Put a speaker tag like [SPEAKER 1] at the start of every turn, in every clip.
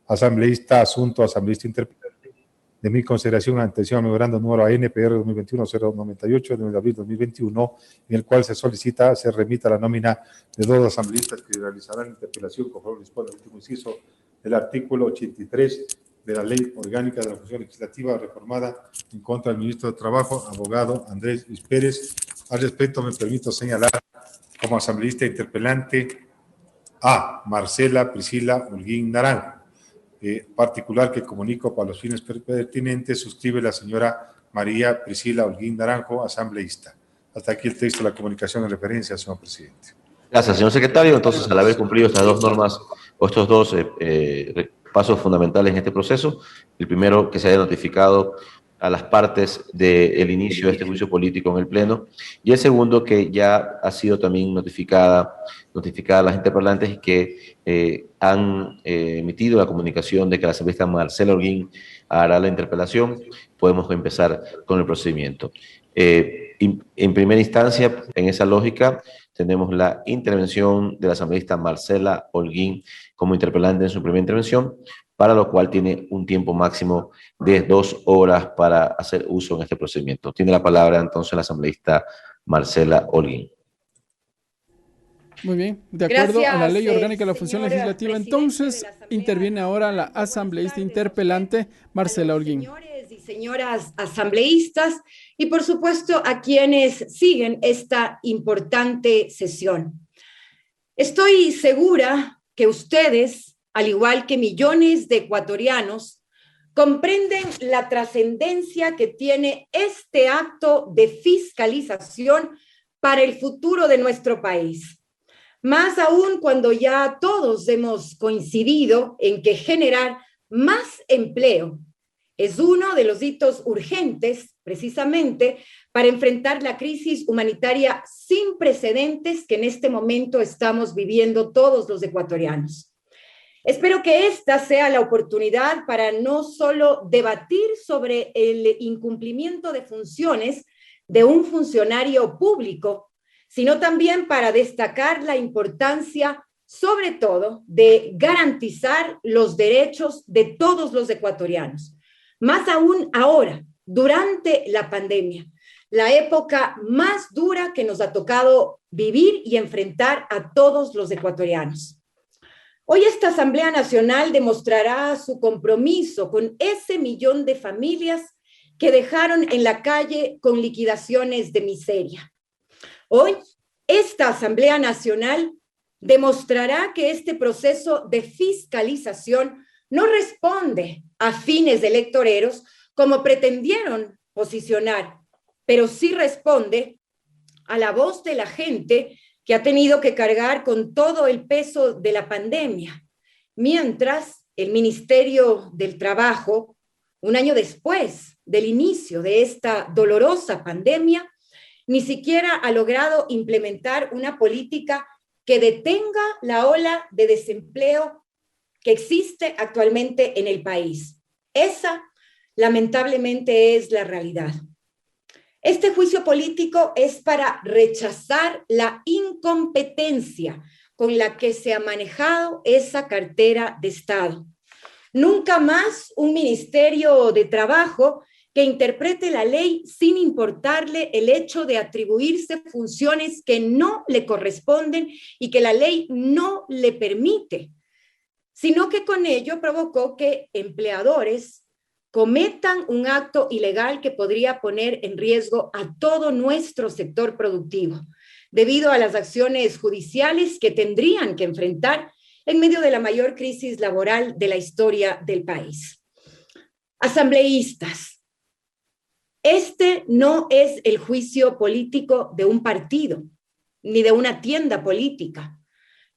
[SPEAKER 1] asambleísta Asunto, asambleísta interpelante, de mi consideración atención al memorando número ANPR 2021-098 de abril 2021, en el cual se solicita se remita la nómina de 2 asambleístas que realizarán la interpelación conforme dispone el último inciso del artículo 83 de la Ley Orgánica de la Función Legislativa reformada en contra del ministro de Trabajo, abogado Andrés Luis Pérez. Al respecto, me permito señalar como asambleísta interpelante a Marcela Priscila Holguín Naranjo, particular que comunico para los fines pertinentes, suscribe la señora María Priscila Holguín Naranjo, asambleísta. Hasta aquí el texto de la comunicación en referencia, señor presidente.
[SPEAKER 2] Gracias, señor secretario. Entonces, al haber cumplido estas 2 normas o estos 2 pasos fundamentales en este proceso, el primero, que se haya notificado a las partes del inicio de este juicio político en el Pleno, y el segundo, que ya ha sido también notificada a las interpelantes que han emitido la comunicación de que la asambleísta Marcela Holguín hará la interpelación. Podemos empezar con el procedimiento. En primera instancia, en esa lógica, tenemos la intervención de la asambleísta Marcela Holguín como interpelante en su primera intervención, para lo cual tiene un tiempo máximo de 2 horas para hacer uso en este procedimiento. Tiene la palabra entonces la asambleísta Marcela Holguín.
[SPEAKER 3] Muy bien, de acuerdo a la Ley Orgánica de la Función Legislativa, entonces interviene ahora la asambleísta interpelante Marcela Holguín.
[SPEAKER 4] Señores y señoras asambleístas, y por supuesto a quienes siguen esta importante sesión. Estoy segura que ustedes, al igual que millones de ecuatorianos, comprenden la trascendencia que tiene este acto de fiscalización para el futuro de nuestro país. Más aún cuando ya todos hemos coincidido en que generar más empleo es uno de los hitos urgentes, precisamente, para enfrentar la crisis humanitaria sin precedentes que en este momento estamos viviendo todos los ecuatorianos. Espero que esta sea la oportunidad para no solo debatir sobre el incumplimiento de funciones de un funcionario público, sino también para destacar la importancia, sobre todo, de garantizar los derechos de todos los ecuatorianos. Más aún ahora, durante la pandemia, la época más dura que nos ha tocado vivir y enfrentar a todos los ecuatorianos. Hoy esta Asamblea Nacional demostrará su compromiso con ese millón de familias que dejaron en la calle con liquidaciones de miseria. Hoy, esta Asamblea Nacional demostrará que este proceso de fiscalización no responde a fines electoreros como pretendieron posicionar, pero sí responde a la voz de la gente que ha tenido que cargar con todo el peso de la pandemia, mientras el Ministerio del Trabajo, un año después del inicio de esta dolorosa pandemia, ni siquiera ha logrado implementar una política que detenga la ola de desempleo que existe actualmente en el país. Esa, lamentablemente, es la realidad. Este juicio político es para rechazar la incompetencia con la que se ha manejado esa cartera de Estado. Nunca más un Ministerio de Trabajo que interprete la ley sin importarle el hecho de atribuirse funciones que no le corresponden y que la ley no le permite, sino que con ello provocó que empleadores cometan un acto ilegal que podría poner en riesgo a todo nuestro sector productivo, debido a las acciones judiciales que tendrían que enfrentar en medio de la mayor crisis laboral de la historia del país. Asambleístas, este no es el juicio político de un partido, ni de una tienda política.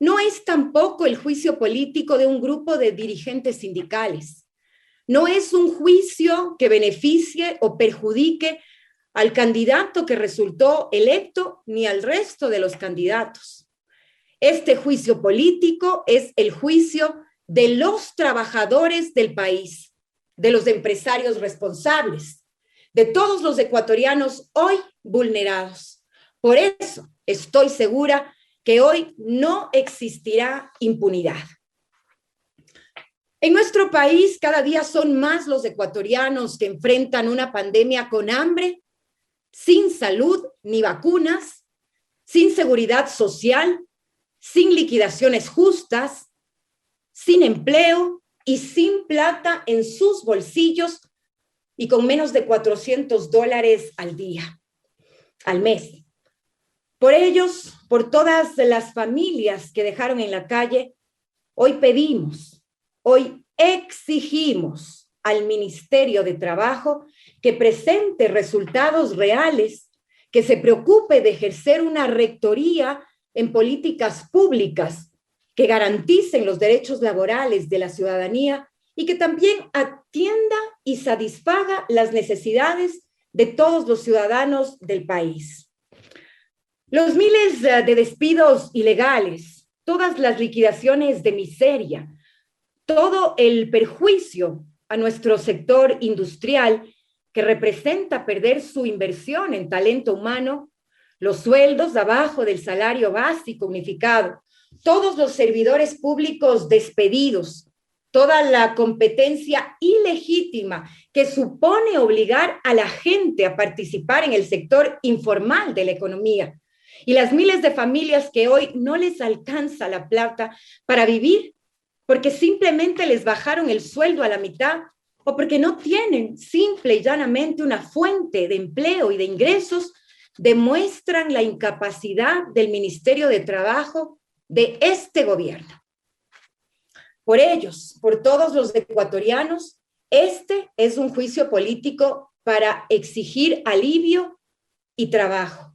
[SPEAKER 4] No es tampoco el juicio político de un grupo de dirigentes sindicales. No es un juicio que beneficie o perjudique al candidato que resultó electo ni al resto de los candidatos. Este juicio político es el juicio de los trabajadores del país, de los empresarios responsables, de todos los ecuatorianos hoy vulnerados. Por eso estoy segura que hoy no existirá impunidad. En nuestro país, cada día son más los ecuatorianos que enfrentan una pandemia con hambre, sin salud ni vacunas, sin seguridad social, sin liquidaciones justas, sin empleo y sin plata en sus bolsillos y con menos de $400 al día, al mes. Por ellos, por todas las familias que dejaron en la calle, hoy pedimos, hoy exigimos al Ministerio de Trabajo que presente resultados reales, que se preocupe de ejercer una rectoría en políticas públicas que garanticen los derechos laborales de la ciudadanía y que también atienda y satisfaga las necesidades de todos los ciudadanos del país. Los miles de despidos ilegales, todas las liquidaciones de miseria, todo el perjuicio a nuestro sector industrial que representa perder su inversión en talento humano, los sueldos abajo del salario básico unificado, todos los servidores públicos despedidos, toda la competencia ilegítima que supone obligar a la gente a participar en el sector informal de la economía y las miles de familias que hoy no les alcanza la plata para vivir porque simplemente les bajaron el sueldo a la mitad o porque no tienen simple y llanamente una fuente de empleo y de ingresos, demuestran la incapacidad del Ministerio de Trabajo de este gobierno. Por ellos, por todos los ecuatorianos, este es un juicio político para exigir alivio y trabajo.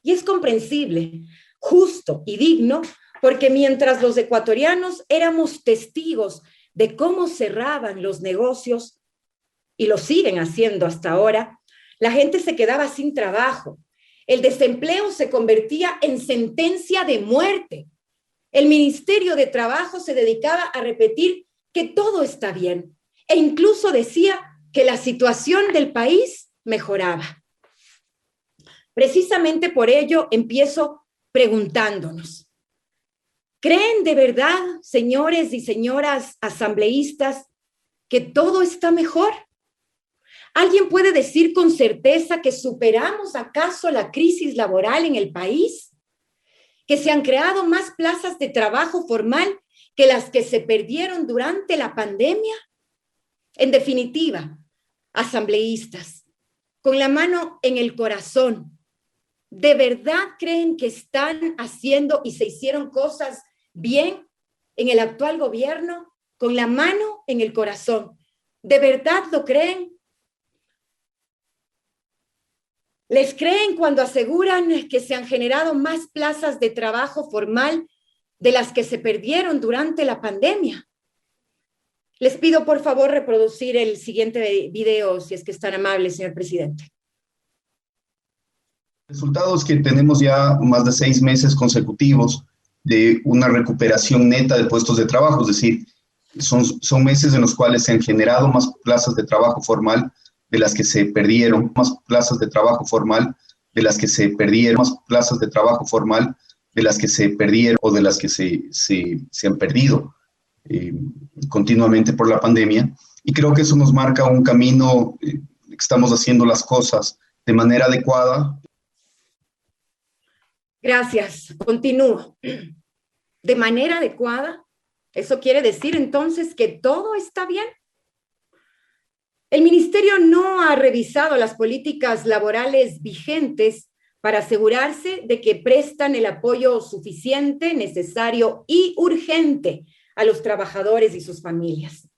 [SPEAKER 4] Y es comprensible, justo y digno, porque mientras los ecuatorianos éramos testigos de cómo cerraban los negocios, y lo siguen haciendo hasta ahora, la gente se quedaba sin trabajo. El desempleo se convertía en sentencia de muerte. El Ministerio de Trabajo se dedicaba a repetir que todo está bien e incluso decía que la situación del país mejoraba. Precisamente por ello empiezo preguntándonos, ¿creen de verdad, señores y señoras asambleístas, que todo está mejor? ¿Alguien puede decir con certeza que superamos acaso la crisis laboral en el país? ¿Que se han creado más plazas de trabajo formal que las que se perdieron durante la pandemia? En definitiva, asambleístas, con la mano en el corazón, ¿de verdad creen que están haciendo y se hicieron cosas bien en el actual gobierno? Con la mano en el corazón, ¿de verdad lo creen? ¿Les creen cuando aseguran que se han generado más plazas de trabajo formal de las que se perdieron durante la pandemia? Les pido, por favor, reproducir el siguiente video, si es que es tan amable, señor presidente.
[SPEAKER 5] Resultados que tenemos ya más de 6 meses consecutivos de una recuperación neta de puestos de trabajo, es decir, son meses en los cuales se han generado más plazas de trabajo formal de las que se perdieron, más plazas de trabajo formal de las que se perdieron, más plazas de trabajo formal de las que se perdieron o de las que se han perdido continuamente por la pandemia. Y creo que eso nos marca un camino, estamos haciendo las cosas de manera adecuada.
[SPEAKER 4] Gracias. Continúo. ¿De manera adecuada? ¿Eso quiere decir entonces que todo está bien? El ministerio no ha revisado las políticas laborales vigentes para asegurarse de que prestan el apoyo suficiente, necesario y urgente a los trabajadores y sus familias.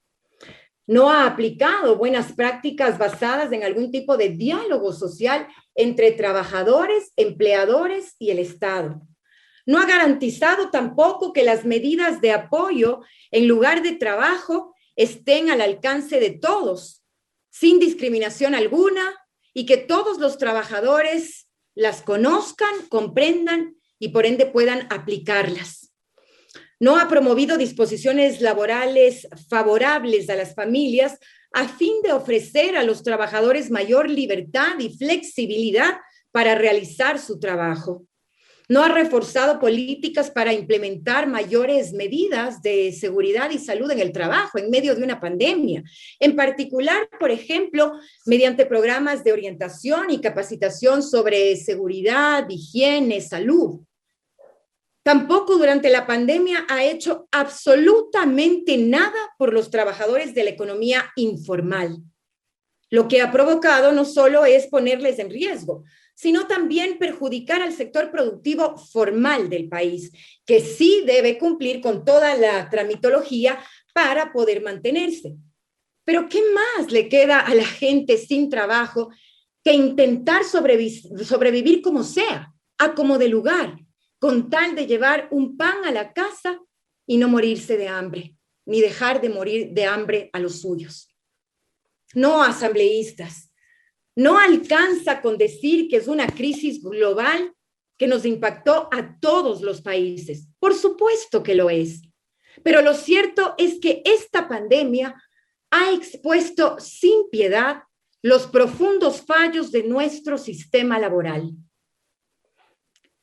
[SPEAKER 4] No ha aplicado buenas prácticas basadas en algún tipo de diálogo social entre trabajadores, empleadores y el Estado. No ha garantizado tampoco que las medidas de apoyo en lugar de trabajo estén al alcance de todos, sin discriminación alguna, y que todos los trabajadores las conozcan, comprendan y por ende puedan aplicarlas. No ha promovido disposiciones laborales favorables a las familias a fin de ofrecer a los trabajadores mayor libertad y flexibilidad para realizar su trabajo. No ha reforzado políticas para implementar mayores medidas de seguridad y salud en el trabajo en medio de una pandemia. En particular, por ejemplo, mediante programas de orientación y capacitación sobre seguridad, higiene, salud. Tampoco durante la pandemia ha hecho absolutamente nada por los trabajadores de la economía informal. Lo que ha provocado no solo es ponerles en riesgo, sino también perjudicar al sector productivo formal del país, que sí debe cumplir con toda la tramitología para poder mantenerse. Pero ¿qué más le queda a la gente sin trabajo que intentar sobrevivir como sea, a como de lugar, con tal de llevar un pan a la casa y no morirse de hambre, ni dejar de morir de hambre a los suyos? No, asambleístas, no alcanza con decir que es una crisis global que nos impactó a todos los países. Por supuesto que lo es. Pero lo cierto es que esta pandemia ha expuesto sin piedad los profundos fallos de nuestro sistema laboral.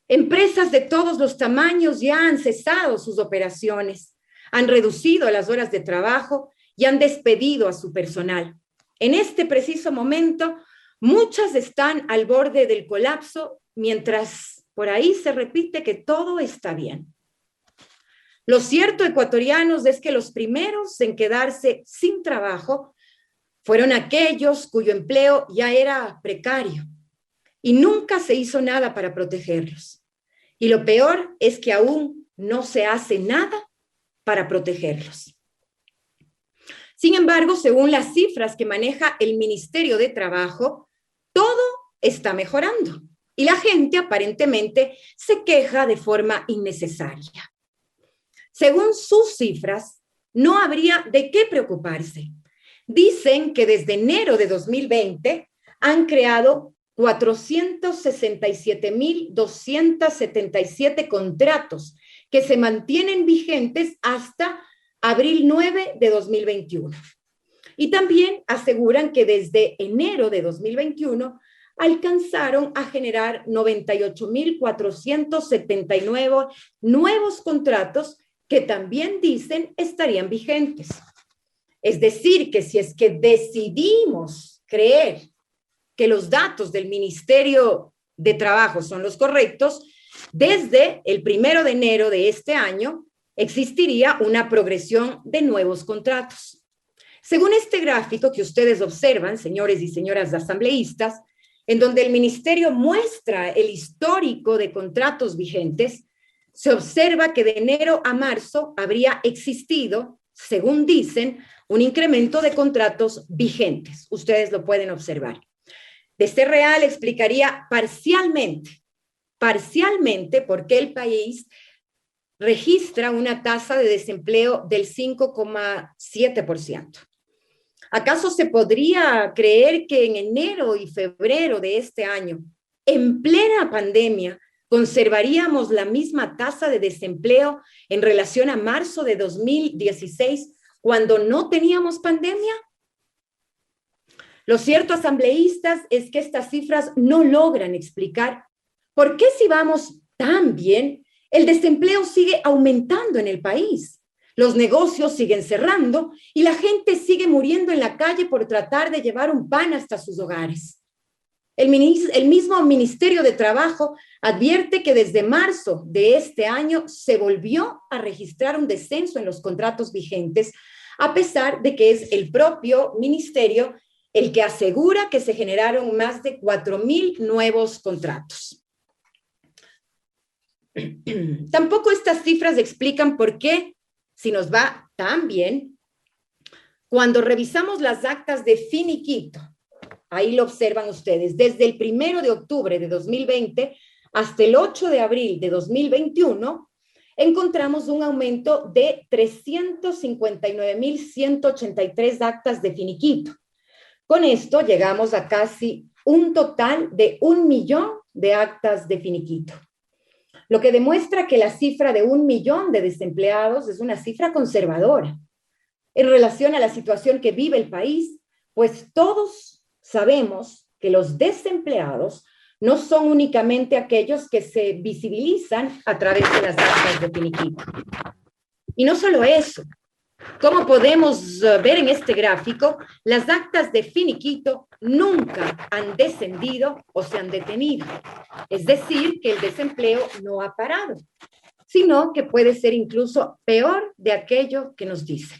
[SPEAKER 4] Empresas de todos los tamaños ya han cesado sus operaciones, han reducido las horas de trabajo y han despedido a su personal. En este preciso momento, muchas están al borde del colapso, mientras por ahí se repite que todo está bien. Lo cierto, ecuatorianos, es que los primeros en quedarse sin trabajo fueron aquellos cuyo empleo ya era precario y nunca se hizo nada para protegerlos. Y lo peor es que aún no se hace nada para protegerlos. Sin embargo, según las cifras que maneja el Ministerio de Trabajo, todo está mejorando y la gente aparentemente se queja de forma innecesaria. Según sus cifras, no habría de qué preocuparse. Dicen que desde enero de 2020 han creado 467.277 contratos que se mantienen vigentes hasta abril 9 de 2021. Y también aseguran que desde enero de 2021 alcanzaron a generar 98.479 nuevos contratos que también dicen estarían vigentes. Es decir, que si es que decidimos creer que los datos del Ministerio de Trabajo son los correctos, desde el 1 de enero de este año existiría una progresión de nuevos contratos. Según este gráfico que ustedes observan, señores y señoras asambleístas, en donde el ministerio muestra el histórico de contratos vigentes, se observa que de enero a marzo habría existido, según dicen, un incremento de contratos vigentes. Ustedes lo pueden observar. De ser real, explicaría parcialmente por qué el país registra una tasa de desempleo del 5,7%. ¿Acaso se podría creer que en enero y febrero de este año, en plena pandemia, conservaríamos la misma tasa de desempleo en relación a marzo de 2016, cuando no teníamos pandemia? Lo cierto, asambleístas, es que estas cifras no logran explicar por qué, si vamos tan bien, el desempleo sigue aumentando en el país. Los negocios siguen cerrando y la gente sigue muriendo en la calle por tratar de llevar un pan hasta sus hogares. El mismo Ministerio de Trabajo advierte que desde marzo de este año se volvió a registrar un descenso en los contratos vigentes, a pesar de que es el propio ministerio el que asegura que se generaron más de 4.000 nuevos contratos. Tampoco estas cifras explican por qué, si nos va tan bien, cuando revisamos las actas de finiquito, ahí lo observan ustedes, desde el 1 de octubre de 2020 hasta el 8 de abril de 2021, encontramos un aumento de 359.183 actas de finiquito. Con esto llegamos a casi un total de 1 millón de actas de finiquito, lo que demuestra que la cifra de 1 millón de desempleados es una cifra conservadora en relación a la situación que vive el país, pues todos sabemos que los desempleados no son únicamente aquellos que se visibilizan a través de las actas de finiquito. Y no solo eso, como podemos ver en este gráfico, las actas de finiquito nunca han descendido o se han detenido. Es decir, que el desempleo no ha parado, sino que puede ser incluso peor de aquello que nos dicen.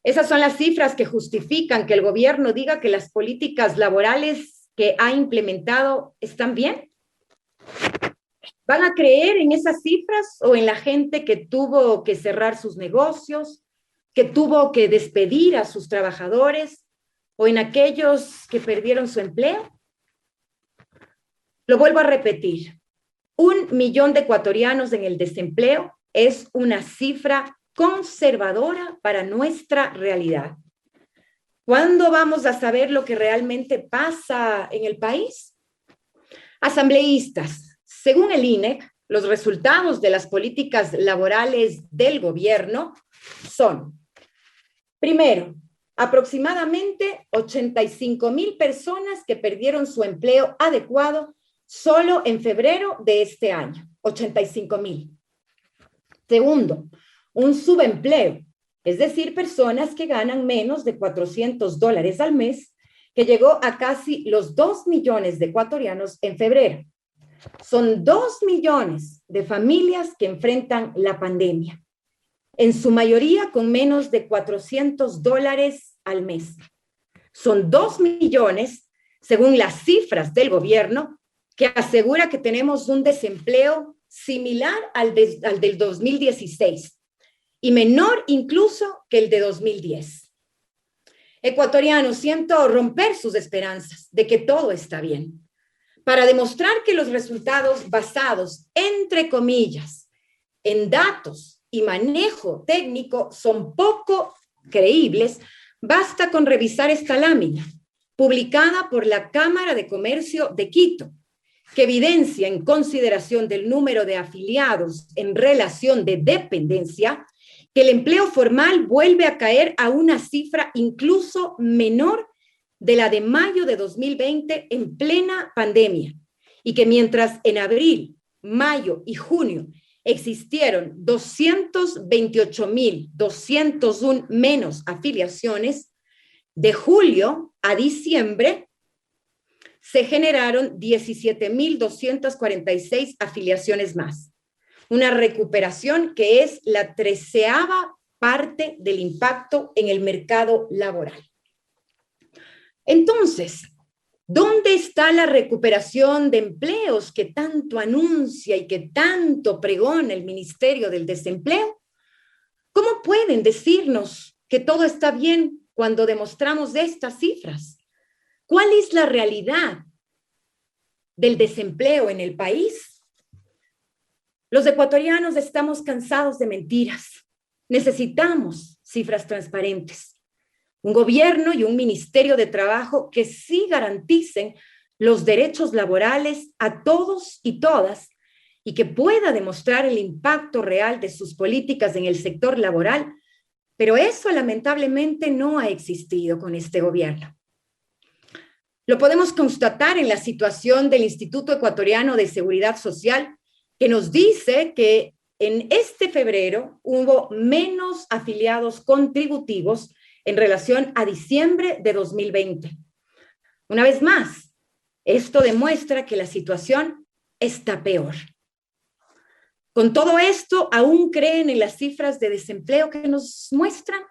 [SPEAKER 4] Esas son las cifras que justifican que el gobierno diga que las políticas laborales que ha implementado están bien. ¿Van a creer en esas cifras o en la gente que tuvo que cerrar sus negocios, que tuvo que despedir a sus trabajadores o en aquellos que perdieron su empleo? Lo vuelvo a repetir. 1 millón de ecuatorianos en el desempleo es una cifra conservadora para nuestra realidad. ¿Cuándo vamos a saber lo que realmente pasa en el país? Asambleístas, según el INEC, los resultados de las políticas laborales del gobierno son, primero, aproximadamente 85,000 personas que perdieron su empleo adecuado solo en febrero de este año, 85,000. Segundo, un subempleo, es decir, personas que ganan menos de $400 al mes, que llegó a casi los 2 millones de ecuatorianos en febrero. Son 2 millones de familias que enfrentan la pandemia, en su mayoría con menos de $400 al mes. Son 2 millones, según las cifras del gobierno, que asegura que tenemos un desempleo similar al del 2016 y menor incluso que el de 2010. Ecuatorianos, siento romper sus esperanzas de que todo está bien, para demostrar que los resultados basados, entre comillas, en datos y manejo técnico son poco creíbles. Basta con revisar esta lámina, publicada por la Cámara de Comercio de Quito, que evidencia, en consideración del número de afiliados en relación de dependencia, que el empleo formal vuelve a caer a una cifra incluso menor de la de mayo de 2020 en plena pandemia, y que mientras en abril, mayo y junio existieron 228,201 menos afiliaciones, de julio a diciembre se generaron 17,246 afiliaciones más. Una recuperación que es la 13ª parte del impacto en el mercado laboral. Entonces, ¿dónde está la recuperación de empleos que tanto anuncia y que tanto pregona el Ministerio del Desempleo? ¿Cómo pueden decirnos que todo está bien cuando demostramos estas cifras? ¿Cuál es la realidad del desempleo en el país? Los ecuatorianos estamos cansados de mentiras. Necesitamos cifras transparentes. Un gobierno y un ministerio de trabajo que sí garanticen los derechos laborales a todos y todas y que pueda demostrar el impacto real de sus políticas en el sector laboral, pero eso lamentablemente no ha existido con este gobierno. Lo podemos constatar en la situación del Instituto Ecuatoriano de Seguridad Social, que nos dice que en este febrero hubo menos afiliados contributivos en relación a diciembre de 2020. Una vez más, esto demuestra que la situación está peor. Con todo esto, ¿aún creen en las cifras de desempleo que nos muestran?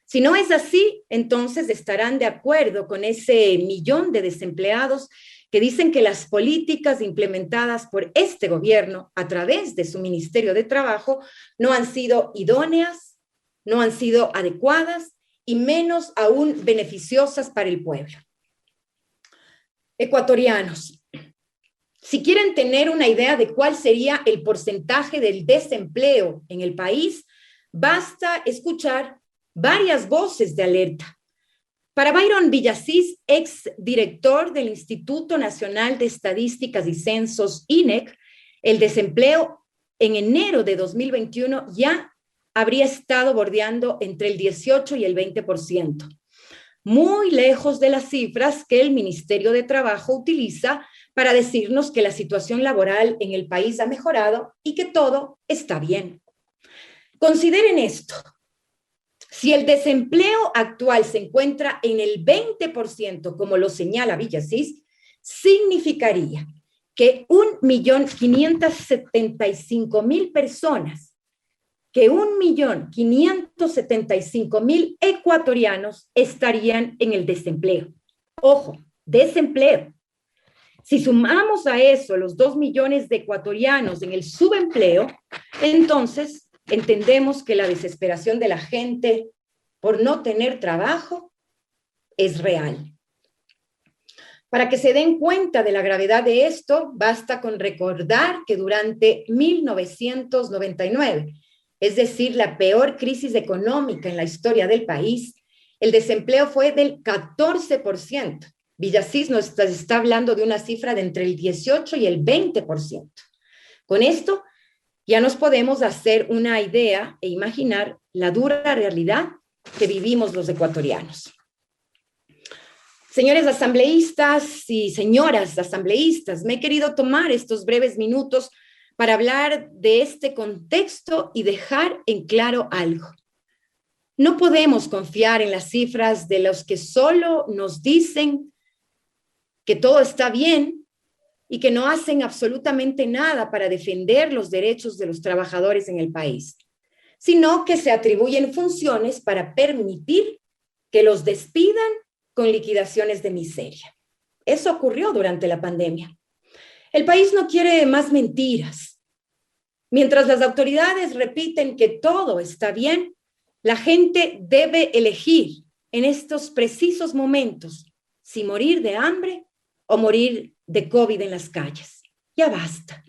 [SPEAKER 4] Si no es así, entonces estarán de acuerdo con ese millón de desempleados que dicen que las políticas implementadas por este gobierno a través de su Ministerio de Trabajo no han sido idóneas, no han sido adecuadas y menos aún beneficiosas para el pueblo. Ecuatorianos, si quieren tener una idea de cuál sería el porcentaje del desempleo en el país, basta escuchar varias voces de alerta. Para Byron Villasís, ex director del Instituto Nacional de Estadísticas y Censos, INEC, el desempleo en enero de 2021 ya habría estado bordeando entre el 18 y el 20%. muy lejos de las cifras que el Ministerio de Trabajo utiliza para decirnos que la situación laboral en el país ha mejorado y que todo está bien. Consideren esto. Si el desempleo actual se encuentra en el 20%, como lo señala Villasís, significaría que 1.575.000 personas, que 1.575.000 ecuatorianos estarían en el desempleo. Ojo, desempleo. Si sumamos a eso los 2 millones de ecuatorianos en el subempleo, entonces entendemos que la desesperación de la gente por no tener trabajo es real. Para que se den cuenta de la gravedad de esto, basta con recordar que durante 1999, es decir, la peor crisis económica en la historia del país, el desempleo fue del 14%. Villasís nos está hablando de una cifra de entre el 18 y el 20%. Con esto ya nos podemos hacer una idea e imaginar la dura realidad que vivimos los ecuatorianos. Señores asambleístas y señoras asambleístas, me he querido tomar estos breves minutos para hablar de este contexto y dejar en claro algo. No podemos confiar en las cifras de los que solo nos dicen que todo está bien y que no hacen absolutamente nada para defender los derechos de los trabajadores en el país, sino que se atribuyen funciones para permitir que los despidan con liquidaciones de miseria. Eso ocurrió durante la pandemia. El país no quiere más mentiras. Mientras las autoridades repiten que todo está bien, la gente debe elegir en estos precisos momentos si morir de hambre o morir de COVID en las calles. Ya basta.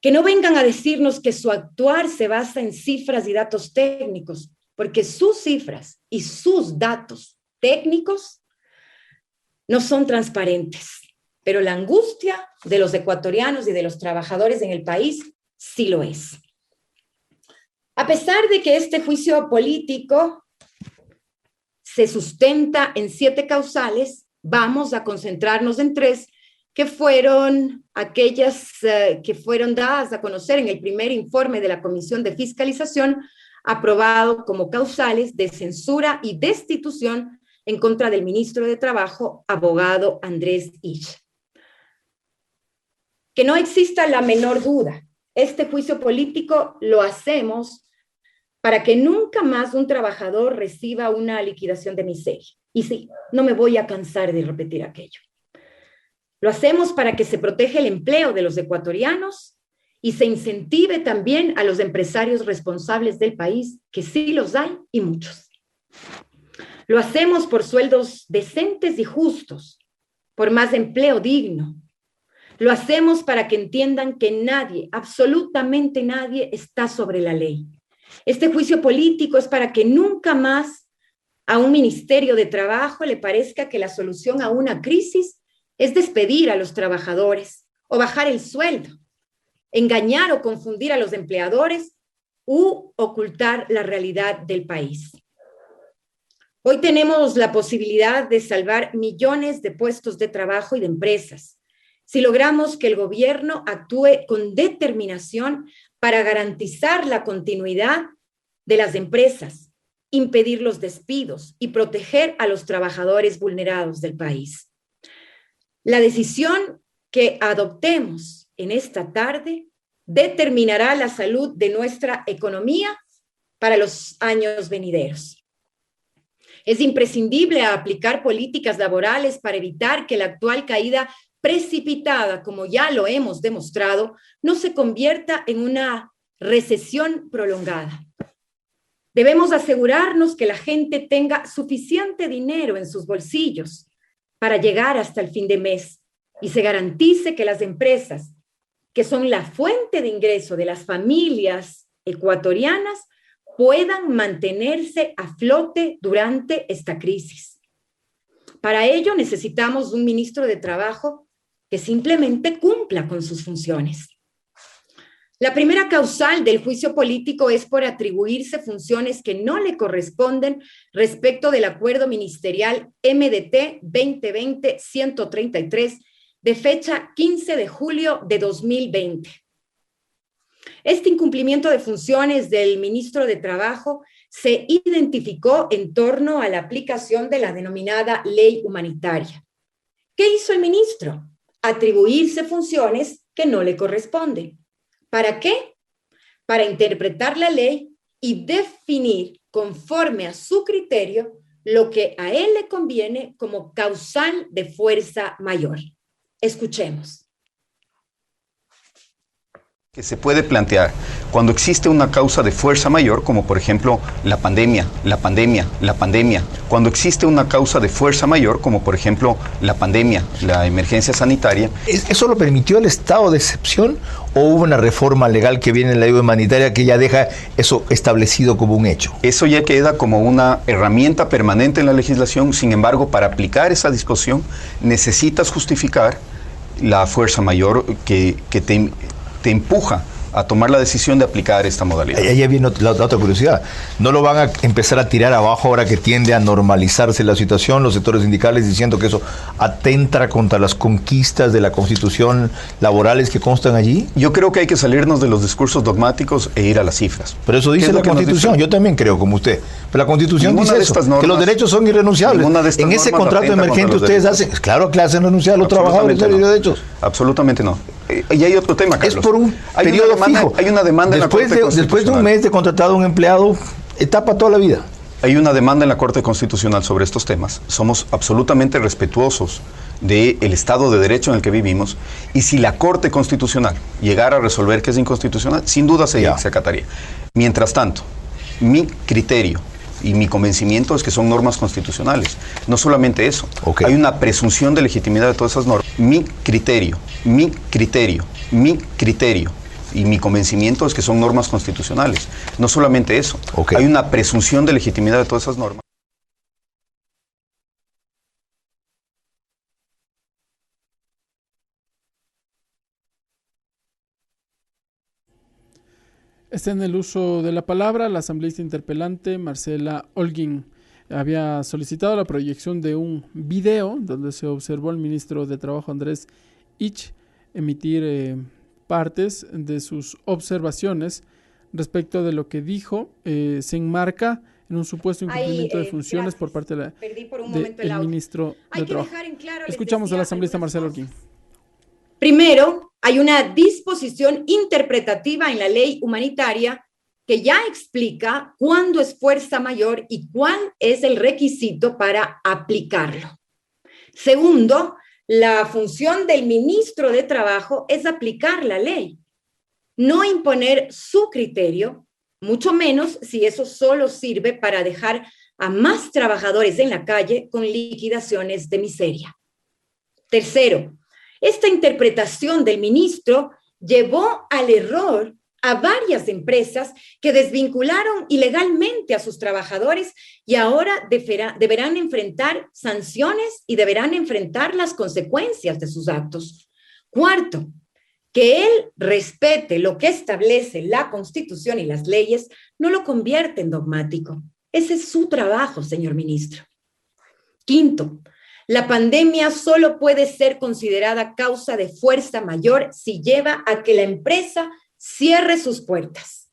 [SPEAKER 4] Que no vengan a decirnos que su actuar se basa en cifras y datos técnicos, porque sus cifras y sus datos técnicos no son transparentes, pero la angustia de los ecuatorianos y de los trabajadores en el país sí lo es. A pesar de que este juicio político se sustenta en 7 causales, vamos a concentrarnos en 3 que fueron aquellas que fueron dadas a conocer en el primer informe de la Comisión de Fiscalización, aprobado como causales de censura y destitución en contra del ministro de Trabajo, abogado Andrés Isch. Que no exista la menor duda, este juicio político lo hacemos para que nunca más un trabajador reciba una liquidación de miseria. Y sí, no me voy a cansar de repetir aquello. Lo hacemos para que se proteja el empleo de los ecuatorianos y se incentive también a los empresarios responsables del país, que sí los hay y muchos. Lo hacemos por sueldos decentes y justos, por más empleo digno. Lo hacemos para que entiendan que nadie, absolutamente nadie, está sobre la ley. Este juicio político es para que nunca más a un Ministerio de Trabajo le parezca que la solución a una crisis es despedir a los trabajadores o bajar el sueldo, engañar o confundir a los empleadores u ocultar la realidad del país. Hoy tenemos la posibilidad de salvar millones de puestos de trabajo y de empresas, si logramos que el gobierno actúe con determinación para garantizar la continuidad de las empresas, impedir los despidos y proteger a los trabajadores vulnerados del país. La decisión que adoptemos en esta tarde determinará la salud de nuestra economía para los años venideros. Es imprescindible aplicar políticas laborales para evitar que la actual caída precipitada, como ya lo hemos demostrado, no se convierta en una recesión prolongada. Debemos asegurarnos que la gente tenga suficiente dinero en sus bolsillos para llegar hasta el fin de mes y se garantice que las empresas, que son la fuente de ingreso de las familias ecuatorianas, puedan mantenerse a flote durante esta crisis. Para ello necesitamos un ministro de Trabajo que simplemente cumpla con sus funciones. La primera causal del juicio político es por atribuirse funciones que no le corresponden respecto del acuerdo ministerial MDT 2020-133 de fecha 15 de julio de 2020. Este incumplimiento de funciones del ministro de Trabajo se identificó en torno a la aplicación de la denominada ley humanitaria. ¿Qué hizo el ministro? Atribuirse funciones que no le corresponden. ¿Para qué? Para interpretar la ley y definir conforme a su criterio lo que a él le conviene como causal de fuerza mayor. Escuchemos.
[SPEAKER 6] Que se puede plantear cuando existe una causa de fuerza mayor, como por ejemplo la pandemia, cuando existe una causa de fuerza mayor, como por ejemplo la pandemia, la emergencia sanitaria.
[SPEAKER 7] ¿Eso lo permitió el estado de excepción o hubo una reforma legal que viene en la ley humanitaria que ya deja eso establecido como un hecho?
[SPEAKER 6] Eso ya queda como una herramienta permanente en la legislación. Sin embargo, para aplicar esa disposición necesitas justificar la fuerza mayor que te empuja a tomar la decisión de aplicar esta modalidad.
[SPEAKER 7] Ahí viene la otra curiosidad. ¿No lo van a empezar a tirar abajo ahora que tiende a normalizarse la situación, los sectores sindicales diciendo que eso atenta contra las conquistas de la Constitución laborales que constan allí?
[SPEAKER 6] Yo creo que hay que salirnos de los discursos dogmáticos e ir a las cifras.
[SPEAKER 7] Pero eso dice la Constitución, yo también creo como usted. Pero la Constitución dice eso,
[SPEAKER 6] normas,
[SPEAKER 7] que los derechos son irrenunciables. En ese contrato emergente ustedes hacen, claro que hacen renunciar a los trabajadores de los derechos.
[SPEAKER 6] Absolutamente no. Y hay otro tema, Carlos.
[SPEAKER 7] Es por un periodo fijo.
[SPEAKER 6] Hay una demanda en la Corte Constitucional.
[SPEAKER 7] Después de un mes de contratado a un empleado, etapa toda la vida.
[SPEAKER 6] Hay una demanda en la Corte Constitucional sobre estos temas. Somos absolutamente respetuosos del Estado de Derecho en el que vivimos. Y si la Corte Constitucional llegara a resolver que es inconstitucional, sin duda se acataría. Mientras tanto, mi criterio y mi convencimiento es que son normas constitucionales. No solamente eso, hay una presunción de legitimidad de todas esas normas. Mi criterio y mi convencimiento es que son normas constitucionales. No solamente eso, hay una presunción de legitimidad de todas esas normas.
[SPEAKER 3] Está en el uso de la palabra. La asambleísta interpelante Marcela Holguín había solicitado la proyección de un video donde se observó al ministro de Trabajo Andrés Ich emitir partes de sus observaciones respecto de lo que dijo. Se enmarca en un supuesto incumplimiento de funciones por parte de del ministro de Trabajo. Escuchamos a la asambleísta Marcela Holguín.
[SPEAKER 4] Primero, hay una disposición interpretativa en la ley humanitaria que ya explica cuándo es fuerza mayor y cuál es el requisito para aplicarlo. Segundo, la función del ministro de Trabajo es aplicar la ley, no imponer su criterio, mucho menos si eso solo sirve para dejar a más trabajadores en la calle con liquidaciones de miseria. Tercero, esta interpretación del ministro llevó al error a varias empresas que desvincularon ilegalmente a sus trabajadores y ahora deberán enfrentar sanciones y deberán enfrentar las consecuencias de sus actos. Cuarto, que él respete lo que establece la Constitución y las leyes no lo convierte en dogmático. Ese es su trabajo, señor ministro. Quinto, la pandemia solo puede ser considerada causa de fuerza mayor si lleva a que la empresa cierre sus puertas.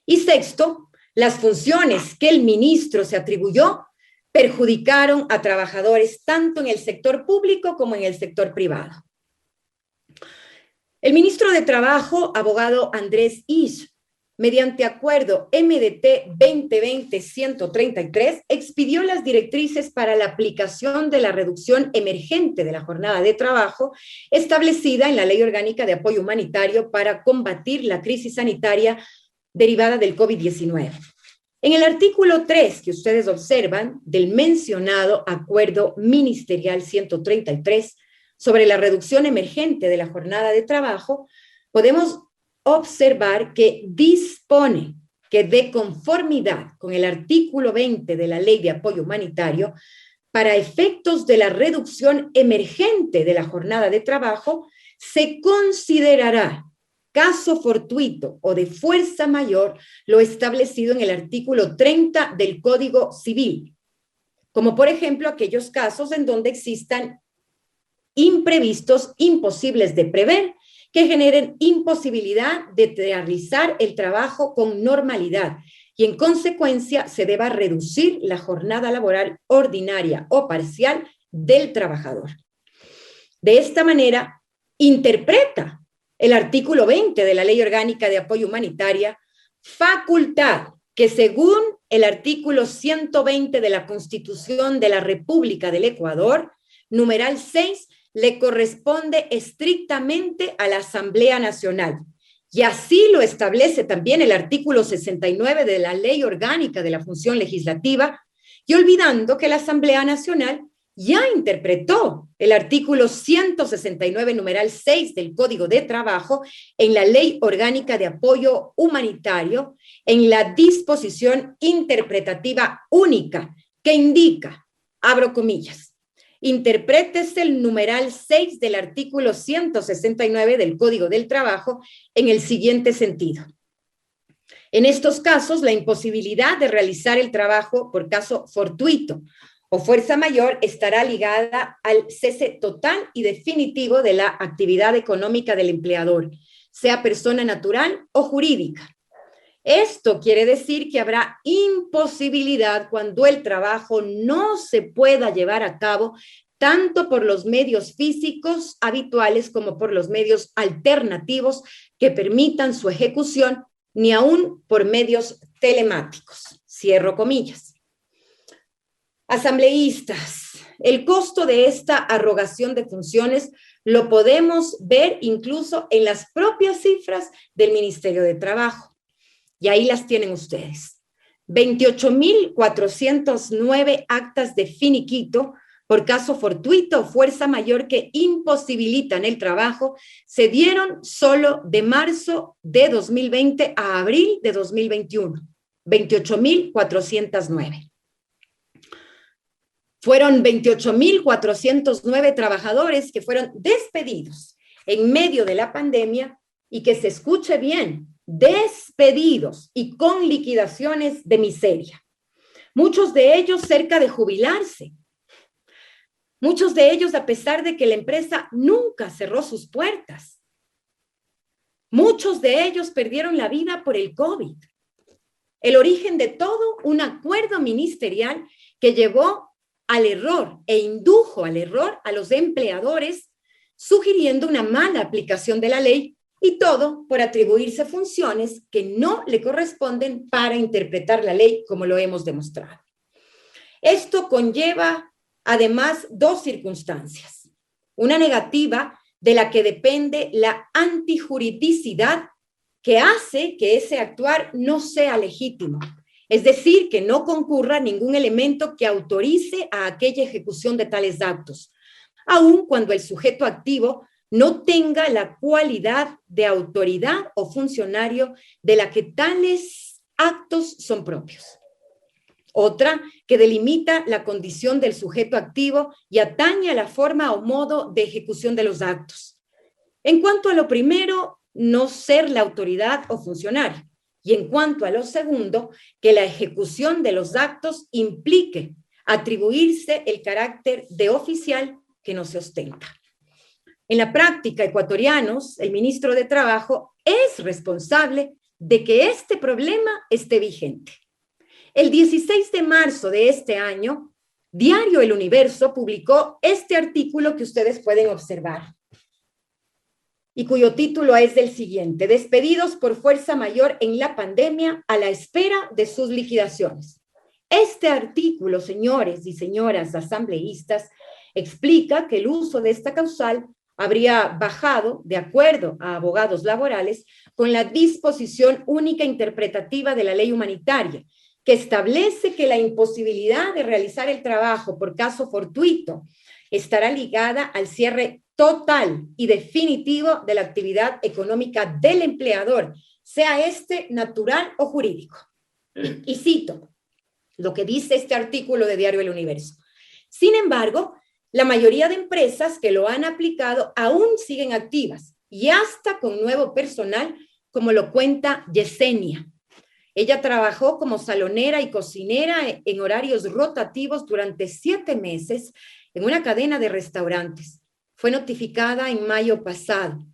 [SPEAKER 4] Y sexto, las funciones que el ministro se atribuyó perjudicaron a trabajadores tanto en el sector público como en el sector privado. El ministro de Trabajo, abogado Andrés Ich, mediante acuerdo MDT 2020-133, expidió las directrices para la aplicación de la reducción emergente de la jornada de trabajo establecida en la Ley Orgánica de Apoyo Humanitario para combatir la crisis sanitaria derivada del COVID-19. En el artículo 3 que ustedes observan del mencionado acuerdo ministerial 133 sobre la reducción emergente de la jornada de trabajo, podemos observar que dispone que de conformidad con el artículo 20 de la Ley de Apoyo Humanitario, para efectos de la reducción emergente de la jornada de trabajo, se considerará caso fortuito o de fuerza mayor lo establecido en el artículo 30 del Código Civil, como por ejemplo aquellos casos en donde existan imprevistos imposibles de prever que generen imposibilidad de realizar el trabajo con normalidad y en consecuencia se deba reducir la jornada laboral ordinaria o parcial del trabajador. De esta manera, interpreta el artículo 20 de la Ley Orgánica de Apoyo Humanitaria, facultad que según el artículo 120 de la Constitución de la República del Ecuador, numeral 6, le corresponde estrictamente a la Asamblea Nacional. Y así lo establece también el artículo 69 de la Ley Orgánica de la Función Legislativa, y olvidando que la Asamblea Nacional ya interpretó el artículo 169, numeral 6 del Código de Trabajo en la Ley Orgánica de Apoyo Humanitario, en la disposición interpretativa única que indica, abro comillas, interprétese el numeral 6 del artículo 169 del Código del Trabajo en el siguiente sentido. En estos casos, la imposibilidad de realizar el trabajo por caso fortuito o fuerza mayor estará ligada al cese total y definitivo de la actividad económica del empleador, sea persona natural o jurídica. Esto quiere decir que habrá imposibilidad cuando el trabajo no se pueda llevar a cabo tanto por los medios físicos habituales como por los medios alternativos que permitan su ejecución, ni aún por medios telemáticos. Cierro comillas. Asambleístas, el costo de esta arrogación de funciones lo podemos ver incluso en las propias cifras del Ministerio de Trabajo. Y ahí las tienen ustedes. 28.409 actas de finiquito por caso fortuito o fuerza mayor que imposibilitan el trabajo se dieron solo de marzo de 2020 a abril de 2021. 28.409. Fueron 28.409 trabajadores que fueron despedidos en medio de la pandemia y que se escuche bien, despedidos y con liquidaciones de miseria. Muchos de ellos cerca de jubilarse. Muchos de ellos a pesar de que la empresa nunca cerró sus puertas. Muchos de ellos perdieron la vida por el COVID. El origen de todo, un acuerdo ministerial que llevó al error e indujo al error a los empleadores, sugiriendo una mala aplicación de la ley y todo por atribuirse funciones que no le corresponden para interpretar la ley como lo hemos demostrado. Esto conlleva además dos circunstancias. Una negativa de la que depende la antijuridicidad que hace que ese actuar no sea legítimo. Es decir, que no concurra ningún elemento que autorice a aquella ejecución de tales actos, aun cuando el sujeto activo no tenga la cualidad de autoridad o funcionario de la que tales actos son propios. Otra que delimita la condición del sujeto activo y atañe a la forma o modo de ejecución de los actos. En cuanto a lo primero, no ser la autoridad o funcionario. Y en cuanto a lo segundo, que la ejecución de los actos implique atribuirse el carácter de oficial que no se ostenta. En la práctica, ecuatorianos, el ministro de Trabajo es responsable de que este problema esté vigente. El 16 de marzo de este año, Diario El Universo publicó este artículo que ustedes pueden observar y cuyo título es el siguiente: despedidos por fuerza mayor en la pandemia a la espera de sus liquidaciones. Este artículo, señores y señoras asambleístas, explica que el uso de esta causal habría bajado, de acuerdo a abogados laborales, con la disposición única interpretativa de la ley humanitaria, que establece que la imposibilidad de realizar el trabajo por caso fortuito estará ligada al cierre total y definitivo de la actividad económica del empleador, sea este natural o jurídico. Y cito lo que dice este artículo de Diario El Universo. Sin embargo, la mayoría de empresas que lo han aplicado aún siguen activas y hasta con nuevo personal, como lo cuenta Yesenia. Ella trabajó como salonera y cocinera en horarios rotativos durante 7 meses en una cadena de restaurantes. Fue notificada en mayo pasado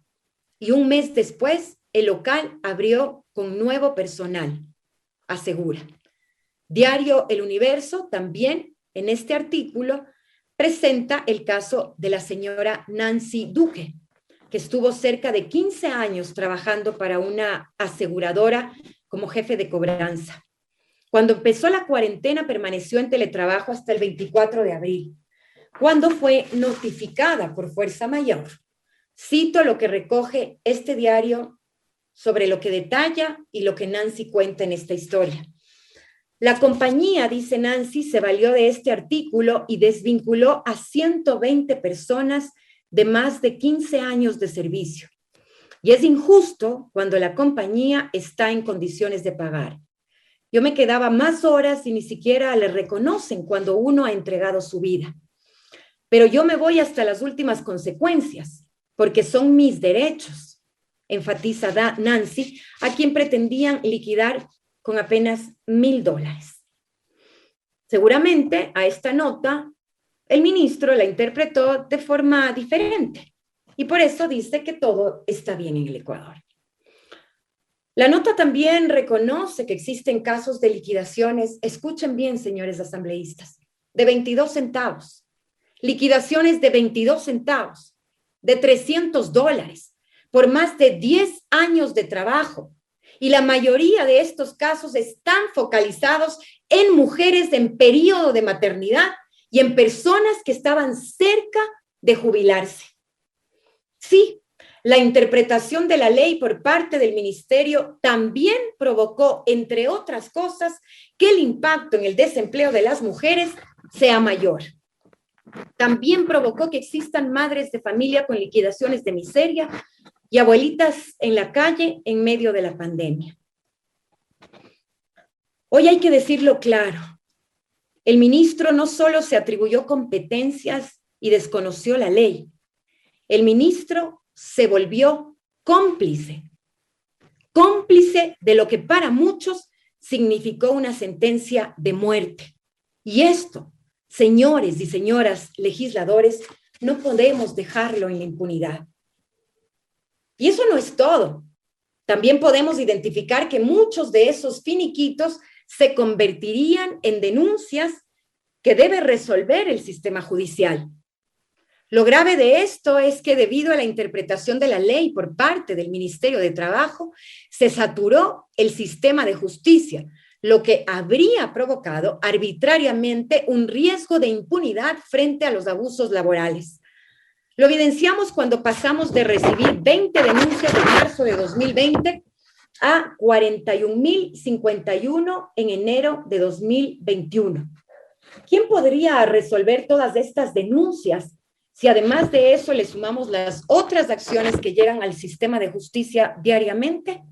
[SPEAKER 4] y un mes después el local abrió con nuevo personal, asegura. Diario El Universo también en este artículo presenta el caso de la señora Nancy Duque, que estuvo cerca de 15 años trabajando para una aseguradora como jefe de cobranza. Cuando empezó la cuarentena permaneció en teletrabajo hasta el 24 de abril, cuando fue notificada por fuerza mayor. Cito lo que recoge este diario sobre lo que detalla y lo que Nancy cuenta en esta historia. La compañía, dice Nancy, se valió de este artículo y desvinculó a 120 personas de más de 15 años de servicio. Y es injusto cuando la compañía está en condiciones de pagar. Yo me quedaba más horas y ni siquiera le reconocen cuando uno ha entregado su vida. Pero yo me voy hasta las últimas consecuencias, porque son mis derechos, enfatiza Nancy, a quien pretendían liquidar con apenas $1,000. Seguramente a esta nota el ministro la interpretó de forma diferente y por eso dice que todo está bien en el Ecuador. La nota también reconoce que existen casos de liquidaciones, escuchen bien, señores asambleístas, de 22 centavos, liquidaciones de 22 centavos, de $300, por más de 10 años de trabajo. Y la mayoría de estos casos están focalizados en mujeres en periodo de maternidad y en personas que estaban cerca de jubilarse. Sí, la interpretación de la ley por parte del ministerio también provocó, entre otras cosas, que el impacto en el desempleo de las mujeres sea mayor. También provocó que existan madres de familia con liquidaciones de miseria y abuelitas en la calle en medio de la pandemia. Hoy hay que decirlo claro. El ministro no solo se atribuyó competencias y desconoció la ley. El ministro se volvió cómplice de lo que para muchos significó una sentencia de muerte. Y esto, señores y señoras legisladores, no podemos dejarlo en la impunidad. Y eso no es todo. También podemos identificar que muchos de esos finiquitos se convertirían en denuncias que debe resolver el sistema judicial. Lo grave de esto es que debido a la interpretación de la ley por parte del Ministerio de Trabajo, se saturó el sistema de justicia, lo que habría provocado arbitrariamente un riesgo de impunidad frente a los abusos laborales. Lo evidenciamos cuando pasamos de recibir 20 denuncias en marzo de 2020 a 41.051 en enero de 2021. ¿Quién podría resolver todas estas denuncias si además de eso le sumamos las otras acciones que llegan al sistema de justicia diariamente?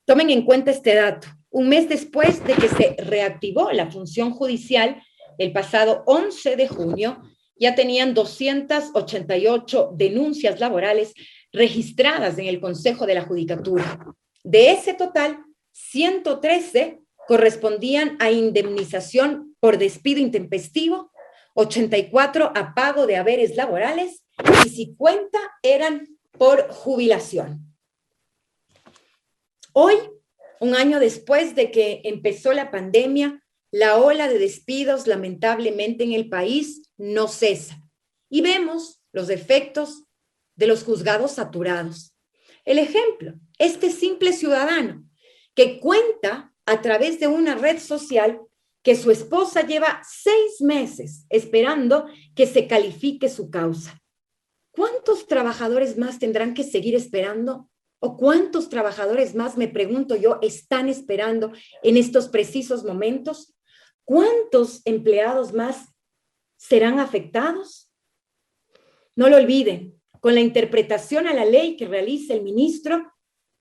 [SPEAKER 4] Tomen en cuenta este dato. Un mes después de que se reactivó la función judicial, el pasado 11 de junio, ya tenían 288 denuncias laborales registradas en el Consejo de la Judicatura. De ese total, 113 correspondían a indemnización por despido intempestivo, 84 a pago de haberes laborales y 50 eran por jubilación. Hoy, un año después de que empezó la pandemia, la ola de despidos lamentablemente en el país no cesa y vemos los efectos de los juzgados saturados. El ejemplo, este simple ciudadano que cuenta a través de una red social que su esposa lleva 6 meses esperando que se califique su causa. ¿Cuántos trabajadores más tendrán que seguir esperando? ¿O cuántos trabajadores más, me pregunto yo, están esperando en estos precisos momentos? ¿Cuántos empleados más serán afectados? No lo olviden, con la interpretación a la ley que realiza el ministro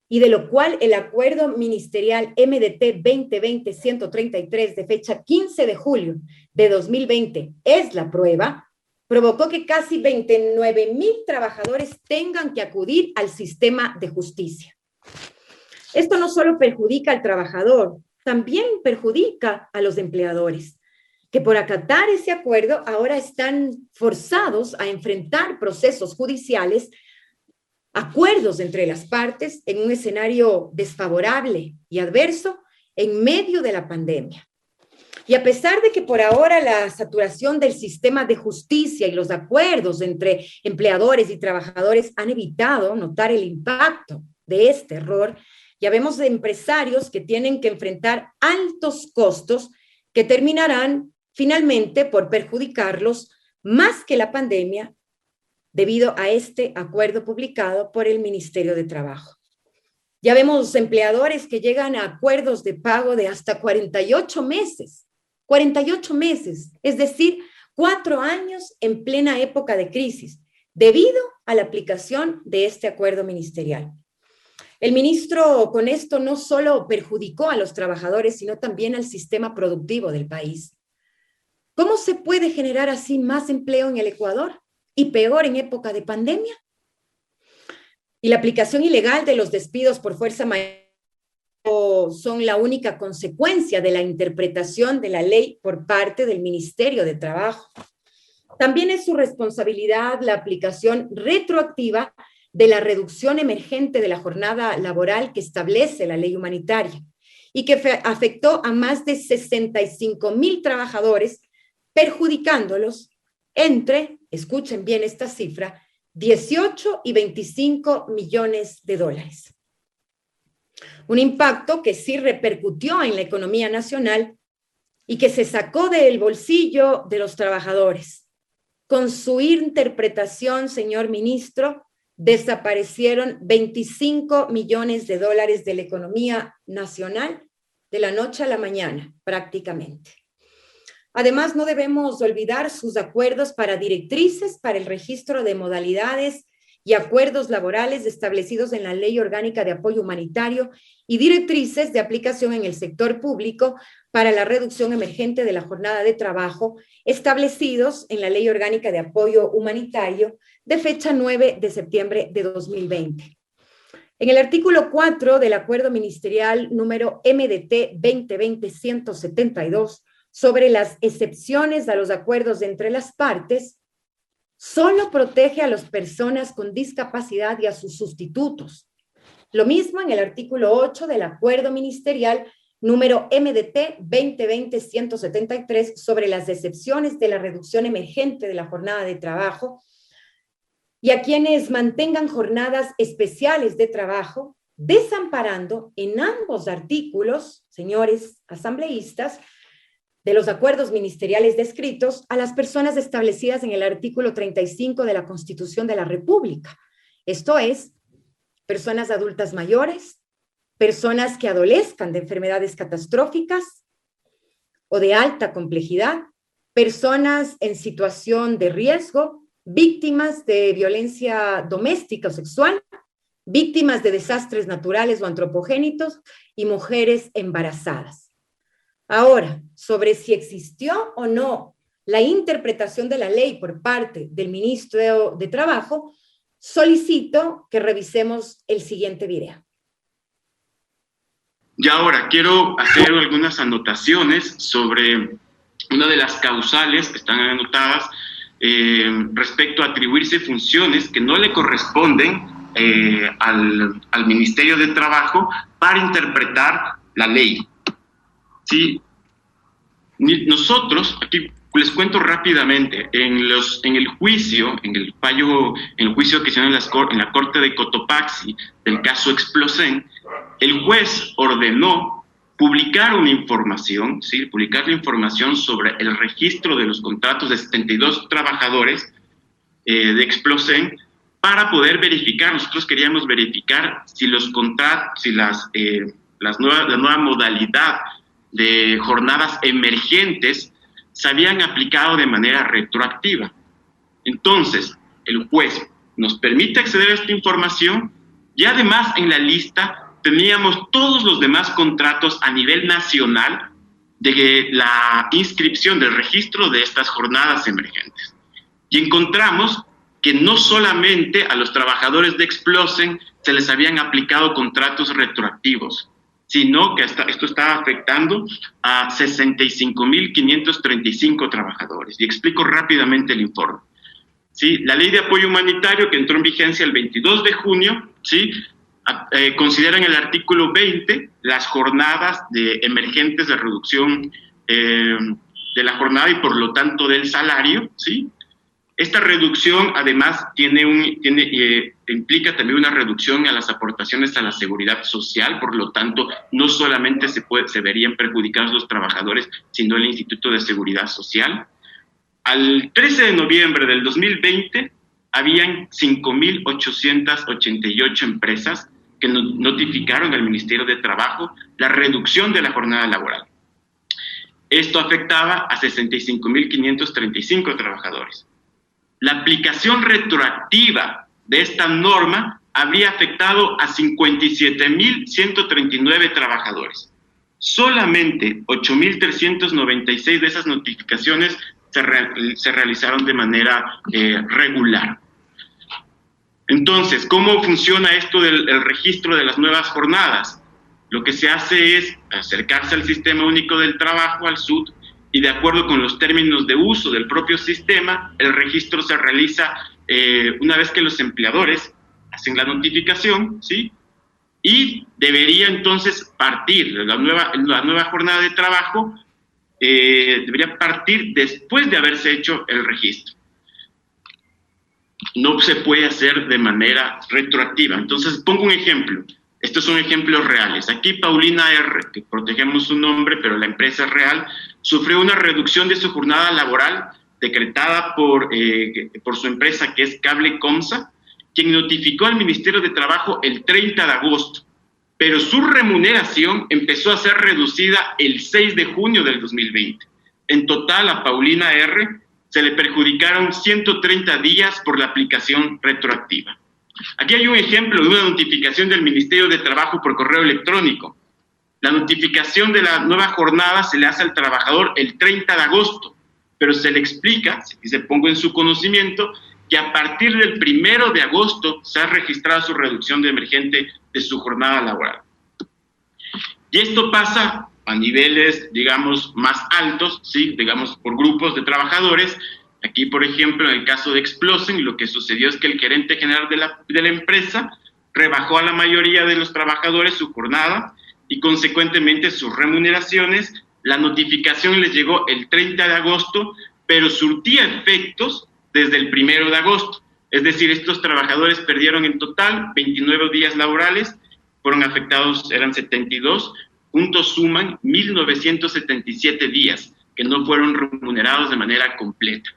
[SPEAKER 4] y de lo cual el acuerdo ministerial MDT 2020-133 de fecha 15 de julio de 2020 es la prueba, provocó que casi 29,000 trabajadores tengan que acudir al sistema de justicia. Esto no solo perjudica al trabajador, también perjudica a los empleadores, que por acatar ese acuerdo ahora están forzados a enfrentar procesos judiciales, acuerdos entre las partes en un escenario desfavorable y adverso en medio de la pandemia. Y a pesar de que por ahora la saturación del sistema de justicia y los acuerdos entre empleadores y trabajadores han evitado notar el impacto de este error, ya vemos de empresarios que tienen que enfrentar altos costos que terminarán finalmente por perjudicarlos más que la pandemia debido a este acuerdo publicado por el Ministerio de Trabajo. Ya vemos empleadores que llegan a acuerdos de pago de hasta 48 meses, es decir, 4 años en plena época de crisis, debido a la aplicación de este acuerdo ministerial. El ministro con esto no solo perjudicó a los trabajadores, sino también al sistema productivo del país. ¿Cómo se puede generar así más empleo en el Ecuador y peor en época de pandemia? Y la aplicación ilegal de los despidos por fuerza mayor son la única consecuencia de la interpretación de la ley por parte del Ministerio de Trabajo. También es su responsabilidad la aplicación retroactiva de la reducción emergente de la jornada laboral que establece la ley humanitaria y que afectó a más de 65,000 trabajadores, perjudicándolos entre, escuchen bien esta cifra, 18 y 25 millones de dólares. Un impacto que sí repercutió en la economía nacional y que se sacó del bolsillo de los trabajadores. Con su interpretación, señor ministro, desaparecieron 25 millones de dólares de la economía nacional de la noche a la mañana, prácticamente. Además, no debemos olvidar sus acuerdos para directrices para el registro de modalidades y acuerdos laborales establecidos en la Ley Orgánica de Apoyo Humanitario y directrices de aplicación en el sector público para la reducción emergente de la jornada de trabajo establecidos en la Ley Orgánica de Apoyo Humanitario de fecha 9 de septiembre de 2020. En el artículo 4 del Acuerdo Ministerial número MDT 2020-172 sobre las excepciones a los acuerdos entre las partes, solo protege a las personas con discapacidad y a sus sustitutos. Lo mismo en el artículo 8 del Acuerdo Ministerial número MDT 2020-173 sobre las excepciones de la reducción emergente de la jornada de trabajo y a quienes mantengan jornadas especiales de trabajo, desamparando en ambos artículos, señores asambleístas, de los acuerdos ministeriales descritos a las personas establecidas en el artículo 35 de la Constitución de la República. Esto es, personas adultas mayores, personas que adolezcan de enfermedades catastróficas o de alta complejidad, personas en situación de riesgo, víctimas de violencia doméstica o sexual, víctimas de desastres naturales o antropogénitos y mujeres embarazadas. Ahora, sobre si existió o no la interpretación de la ley por parte del ministro de Trabajo, solicito que revisemos el siguiente video.
[SPEAKER 8] Y ahora quiero hacer algunas anotaciones sobre una de las causales que están anotadas respecto a atribuirse funciones que no le corresponden al Ministerio de Trabajo para interpretar la ley. Sí, nosotros, aquí les cuento rápidamente, en el juicio que se dio en la Corte de Cotopaxi del caso Explosen, el juez ordenó publicar una información, ¿sí? Publicar la información sobre el registro de los contratos de 72 trabajadores de Explosen para poder verificar. Nosotros queríamos verificar si los contratos, si la nueva modalidad de jornadas emergentes se habían aplicado de manera retroactiva. Entonces, el juez nos permite acceder a esta información y además en la lista teníamos todos los demás contratos a nivel nacional de la inscripción del registro de estas jornadas emergentes. Y encontramos que no solamente a los trabajadores de Explosen se les habían aplicado contratos retroactivos, sino que esto estaba afectando a 65.535 trabajadores. Y explico rápidamente el informe. ¿Sí? La ley de apoyo humanitario, que entró en vigencia el 22 de junio, ¿sí? Considera en el artículo 20 las jornadas emergentes de reducción de la jornada y por lo tanto del salario, ¿sí? Esta reducción además implica también una reducción a las aportaciones a la seguridad social, por lo tanto no solamente se verían perjudicados los trabajadores, sino el Instituto de Seguridad Social. Al 13 de noviembre del 2020 habían 5.888 empresas que notificaron al Ministerio de Trabajo la reducción de la jornada laboral. Esto afectaba a 65.535 trabajadores. La aplicación retroactiva de esta norma habría afectado a 57.139 trabajadores. Solamente 8.396 de esas notificaciones se realizaron de manera regular. Entonces, ¿cómo funciona esto del registro de las nuevas jornadas? Lo que se hace es acercarse al Sistema Único del Trabajo, al SUT, y de acuerdo con los términos de uso del propio sistema, el registro se realiza una vez que los empleadores hacen la notificación, ¿sí? Y debería entonces partir la nueva jornada de trabajo, debería partir después de haberse hecho el registro. No se puede hacer de manera retroactiva. Entonces, pongo un ejemplo. Estos son ejemplos reales. Aquí Paulina R., que protegemos su nombre, pero la empresa es real, sufrió una reducción de su jornada laboral decretada por su empresa, que es Cable Comsa, quien notificó al Ministerio de Trabajo el 30 de agosto, pero su remuneración empezó a ser reducida el 6 de junio del 2020. En total, a Paulina R. se le perjudicaron 130 días por la aplicación retroactiva. Aquí hay un ejemplo de una notificación del Ministerio de Trabajo por correo electrónico. La notificación de la nueva jornada se le hace al trabajador el 30 de agosto, pero se le explica, si se pongo en su conocimiento, que a partir del 1 de agosto se ha registrado su reducción de emergente de su jornada laboral. Y esto pasa a niveles, digamos, más altos, ¿sí? Digamos, por grupos de trabajadores. Aquí, por ejemplo, en el caso de Explosen, lo que sucedió es que el gerente general de la empresa rebajó a la mayoría de los trabajadores su jornada y, consecuentemente, sus remuneraciones. La notificación les llegó el 30 de agosto, pero surtía efectos desde el 1 de agosto. Es decir, estos trabajadores perdieron en total 29 días laborales, fueron afectados, eran 72, juntos suman 1.977 días que no fueron remunerados de manera completa.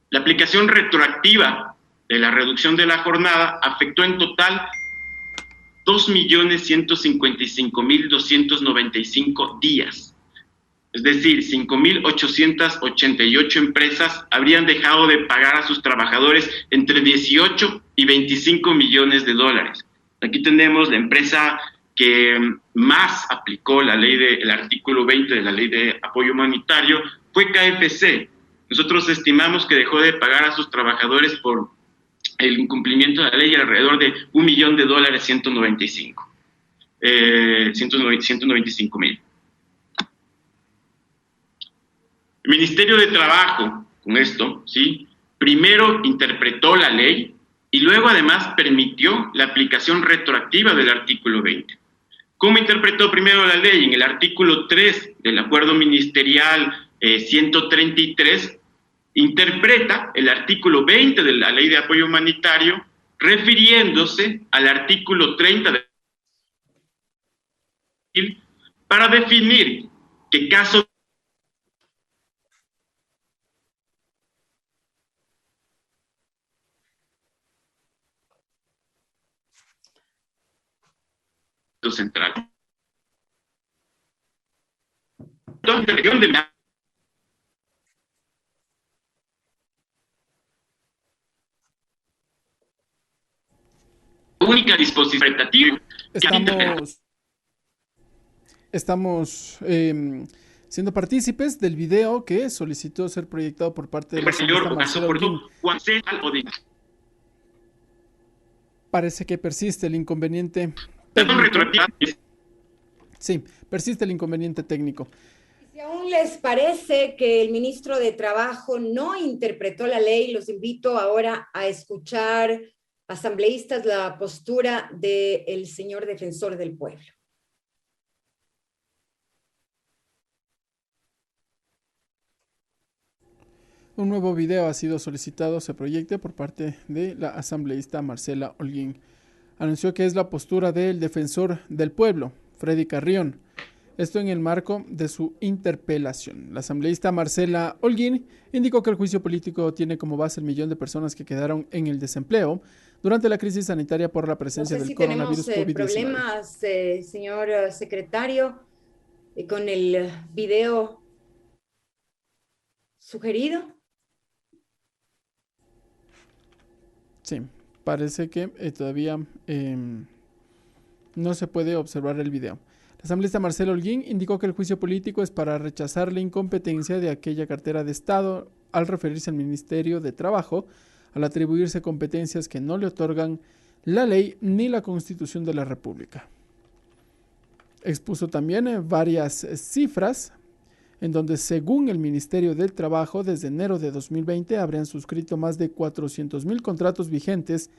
[SPEAKER 8] La aplicación retroactiva de la reducción de la jornada afectó en total 2.155.295 días. Es decir, 5.888 empresas habrían dejado de pagar a sus trabajadores entre 18 y 25 millones de dólares. Aquí tenemos la empresa que más aplicó el artículo 20 de la Ley de Apoyo Humanitario, fue KFC. Nosotros estimamos que dejó de pagar a sus trabajadores por el incumplimiento de la ley alrededor de $1 millón, 195,000. El Ministerio de Trabajo, con esto, ¿sí? Primero interpretó la ley y luego además permitió la aplicación retroactiva del artículo 20. ¿Cómo interpretó primero la ley? En el artículo 3 del Acuerdo Ministerial 133, interpreta el artículo 20 de la Ley de Apoyo Humanitario, refiriéndose al artículo 30 de para definir que caso central. La única disposición interpretativa
[SPEAKER 3] Estamos siendo partícipes del video que solicitó ser proyectado por parte de la asambleísta Marcela Holguín. Parece que persiste el inconveniente técnico. Sí, persiste el inconveniente técnico.
[SPEAKER 4] Si aún les parece que el ministro de Trabajo no interpretó la ley, los invito ahora a escuchar, asambleístas, la postura del señor defensor del pueblo.
[SPEAKER 3] Un nuevo video ha sido solicitado, se proyecte por parte de la asambleísta Marcela Holguín. Anunció que es la postura del defensor del pueblo, Freddy Carrión. Esto en el marco de su interpelación. La asambleísta Marcela Holguín indicó que el juicio político tiene como base el millón de personas que quedaron en el desempleo durante la crisis sanitaria por la presencia del coronavirus COVID-19.
[SPEAKER 4] Problemas, señor secretario, con el video sugerido.
[SPEAKER 3] Sí, parece que todavía no se puede observar el video. La asambleísta Marcela Holguín indicó que el juicio político es para rechazar la incompetencia de aquella cartera de Estado al referirse al Ministerio de Trabajo, al atribuirse competencias que no le otorgan la ley ni la Constitución de la República. Expuso también varias cifras en donde, según el Ministerio del Trabajo, desde enero de 2020 habrían suscrito más de 400,000 contratos vigentes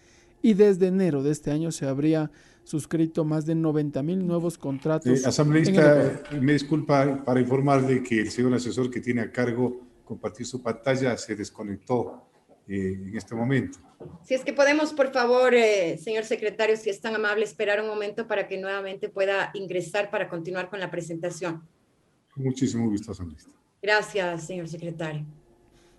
[SPEAKER 3] y desde enero de este año se habría suscrito más de 90,000 nuevos contratos.
[SPEAKER 1] Asambleísta, me disculpa para informarle que el señor asesor que tiene a cargo compartir su pantalla se desconectó en este momento.
[SPEAKER 4] Si es que podemos, por favor, señor secretario, si es tan amable, esperar un momento para que nuevamente pueda ingresar para continuar con la presentación.
[SPEAKER 1] Muchísimo gusto, asambleísta.
[SPEAKER 4] Gracias, señor secretario.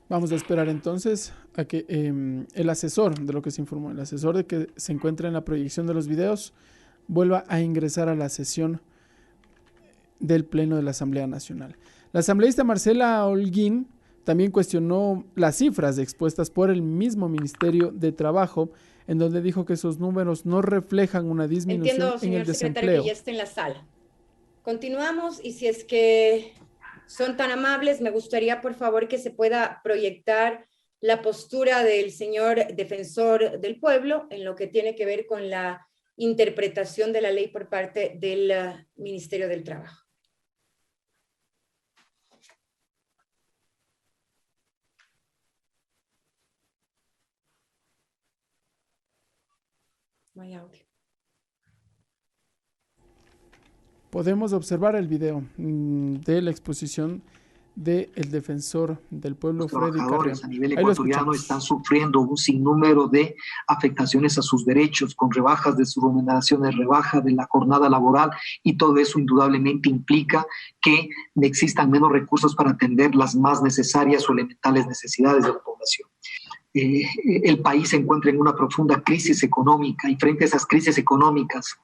[SPEAKER 3] Vamos a esperar entonces a que el asesor, de lo que se informó, el asesor de que se encuentra en la proyección de los videos, vuelva a ingresar a la sesión del Pleno de la Asamblea Nacional. La asambleísta Marcela Holguín también cuestionó las cifras expuestas por el mismo Ministerio de Trabajo, en donde dijo que esos números no reflejan una disminución en el desempleo. Entiendo, señor secretario,
[SPEAKER 4] que ya está en la sala. Continuamos, y si es que son tan amables, me gustaría, por favor, que se pueda proyectar la postura del señor defensor del pueblo en lo que tiene que ver con la interpretación de la ley por parte del Ministerio del Trabajo. No hay audio.
[SPEAKER 3] Podemos observar el video de la exposición del defensor del pueblo, Freddy Carrión. Los trabajadores
[SPEAKER 9] a nivel ecuatoriano están sufriendo un sinnúmero de afectaciones a sus derechos, con rebajas de sus remuneraciones, rebaja de la jornada laboral, y todo eso indudablemente implica que existan menos recursos para atender las más necesarias o elementales necesidades de la población. El país se encuentra en una profunda crisis económica, y frente a esas crisis económicas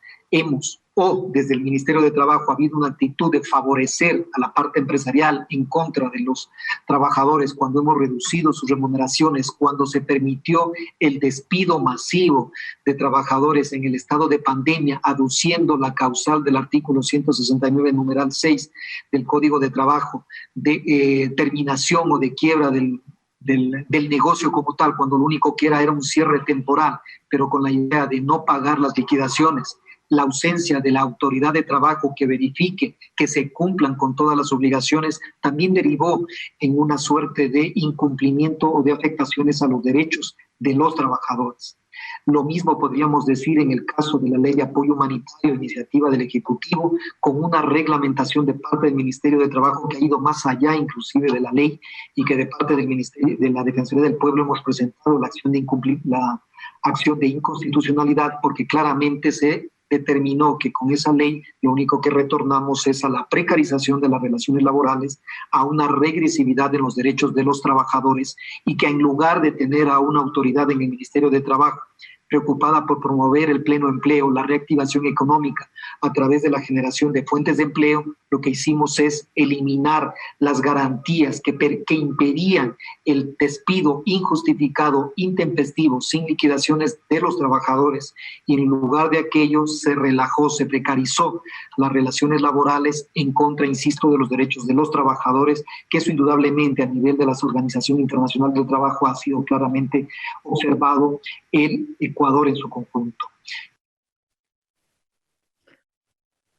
[SPEAKER 9] desde el Ministerio de Trabajo ha habido una actitud de favorecer a la parte empresarial en contra de los trabajadores, cuando hemos reducido sus remuneraciones, cuando se permitió el despido masivo de trabajadores en el estado de pandemia, aduciendo la causal del artículo 169, numeral 6 del Código de Trabajo, de terminación o de quiebra del negocio como tal, cuando lo único que era un cierre temporal, pero con la idea de no pagar las liquidaciones. La ausencia de la autoridad de trabajo que verifique que se cumplan con todas las obligaciones también derivó en una suerte de incumplimiento o de afectaciones a los derechos de los trabajadores. Lo mismo podríamos decir en el caso de la Ley de Apoyo Humanitario, iniciativa del Ejecutivo, con una reglamentación de parte del Ministerio de Trabajo que ha ido más allá inclusive de la ley, y que de parte del Ministerio de la Defensoría del Pueblo hemos presentado la acción de inconstitucionalidad, porque claramente se determinó que con esa ley lo único que retornamos es a la precarización de las relaciones laborales, a una regresividad de los derechos de los trabajadores, y que en lugar de tener a una autoridad en el Ministerio de Trabajo preocupada por promover el pleno empleo, la reactivación económica, a través de la generación de fuentes de empleo, lo que hicimos es eliminar las garantías que impedían el despido injustificado, intempestivo, sin liquidaciones de los trabajadores, y en lugar de aquello se relajó, se precarizó las relaciones laborales en contra, insisto, de los derechos de los trabajadores, que eso indudablemente a nivel de la Organización Internacional del Trabajo ha sido claramente observado en Ecuador en su conjunto.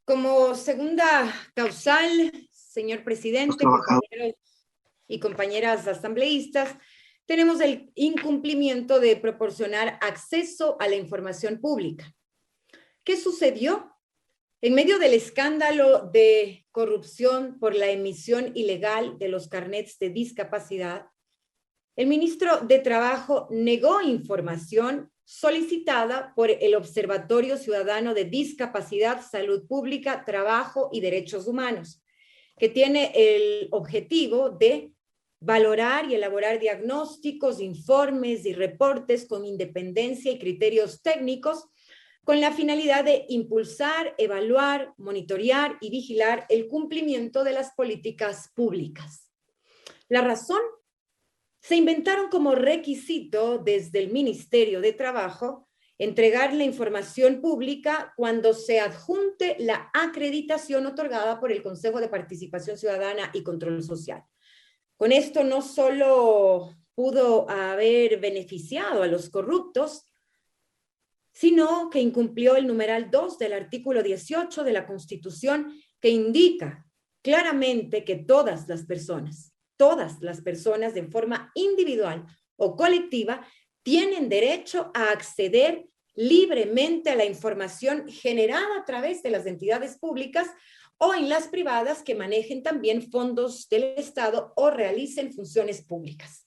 [SPEAKER 4] Como segunda causal, señor presidente, compañeros y compañeras asambleístas, tenemos el incumplimiento de proporcionar acceso a la información pública. ¿Qué sucedió? En medio del escándalo de corrupción por la emisión ilegal de los carnets de discapacidad, el ministro de Trabajo negó información solicitada por el Observatorio Ciudadano de Discapacidad, Salud Pública, Trabajo y Derechos Humanos, que tiene el objetivo de valorar y elaborar diagnósticos, informes y reportes con independencia y criterios técnicos, con la finalidad de impulsar, evaluar, monitorear y vigilar el cumplimiento de las políticas públicas. La razón: se inventaron como requisito desde el Ministerio de Trabajo entregar la información pública cuando se adjunte la acreditación otorgada por el Consejo de Participación Ciudadana y Control Social. Con esto no solo pudo haber beneficiado a los corruptos, sino que incumplió el numeral 2 del artículo 18 de la Constitución, que indica claramente que todas las personas de forma individual o colectiva tienen derecho a acceder libremente a la información generada a través de las entidades públicas o en las privadas que manejen también fondos del Estado o realicen funciones públicas.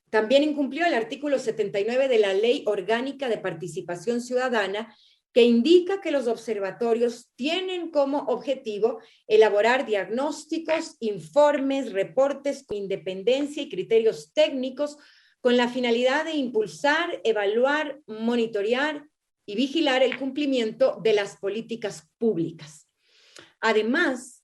[SPEAKER 4] También incumplió el artículo 79 de la Ley Orgánica de Participación Ciudadana, que indica que los observatorios tienen como objetivo elaborar diagnósticos, informes, reportes con independencia y criterios técnicos con la finalidad de impulsar, evaluar, monitorear y vigilar el cumplimiento de las políticas públicas. Además,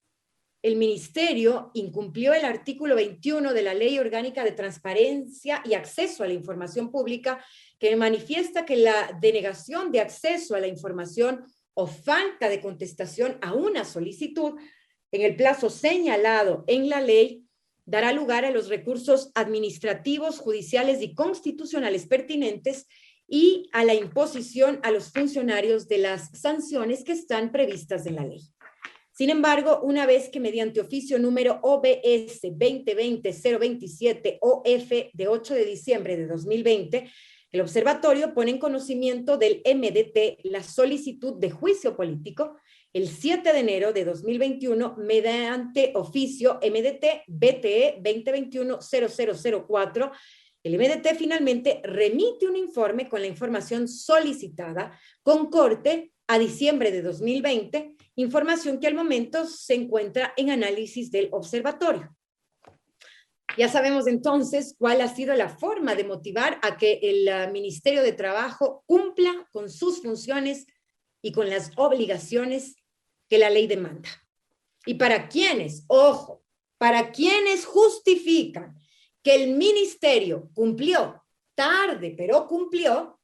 [SPEAKER 4] el Ministerio incumplió el artículo 21 de la Ley Orgánica de Transparencia y Acceso a la Información Pública, que manifiesta que la denegación de acceso a la información o falta de contestación a una solicitud en el plazo señalado en la ley dará lugar a los recursos administrativos, judiciales y constitucionales pertinentes y a la imposición a los funcionarios de las sanciones que están previstas en la ley. Sin embargo, una vez que mediante oficio número OBS 2020-027 OF de 8 de diciembre de 2020, el observatorio pone en conocimiento del MDT la solicitud de juicio político el 7 de enero de 2021 mediante oficio MDT BTE 2021-0004, el MDT finalmente remite un informe con la información solicitada con corte a diciembre de 2020, información que al momento se encuentra en análisis del observatorio. Ya sabemos entonces cuál ha sido la forma de motivar a que el Ministerio de Trabajo cumpla con sus funciones y con las obligaciones que la ley demanda. Y para quienes, ojo, para quienes justifican que el Ministerio cumplió tarde, pero cumplió,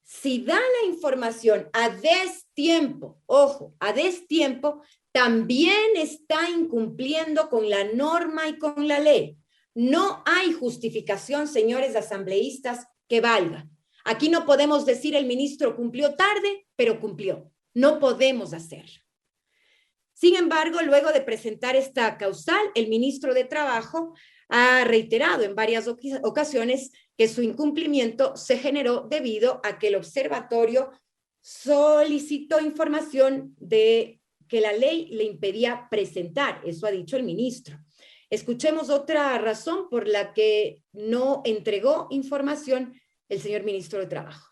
[SPEAKER 4] si da la información a destiempo, ojo, a destiempo, también está incumpliendo con la norma y con la ley. No hay justificación, señores asambleístas, que valga. Aquí no podemos decir el ministro cumplió tarde, pero cumplió. No podemos hacerlo. Sin embargo, luego de presentar esta causal, el ministro de Trabajo ha reiterado en varias ocasiones que su incumplimiento se generó debido a que el observatorio solicitó información de que la ley le impedía presentar. Eso ha dicho el ministro. Escuchemos otra razón por la que no entregó información el señor ministro de Trabajo.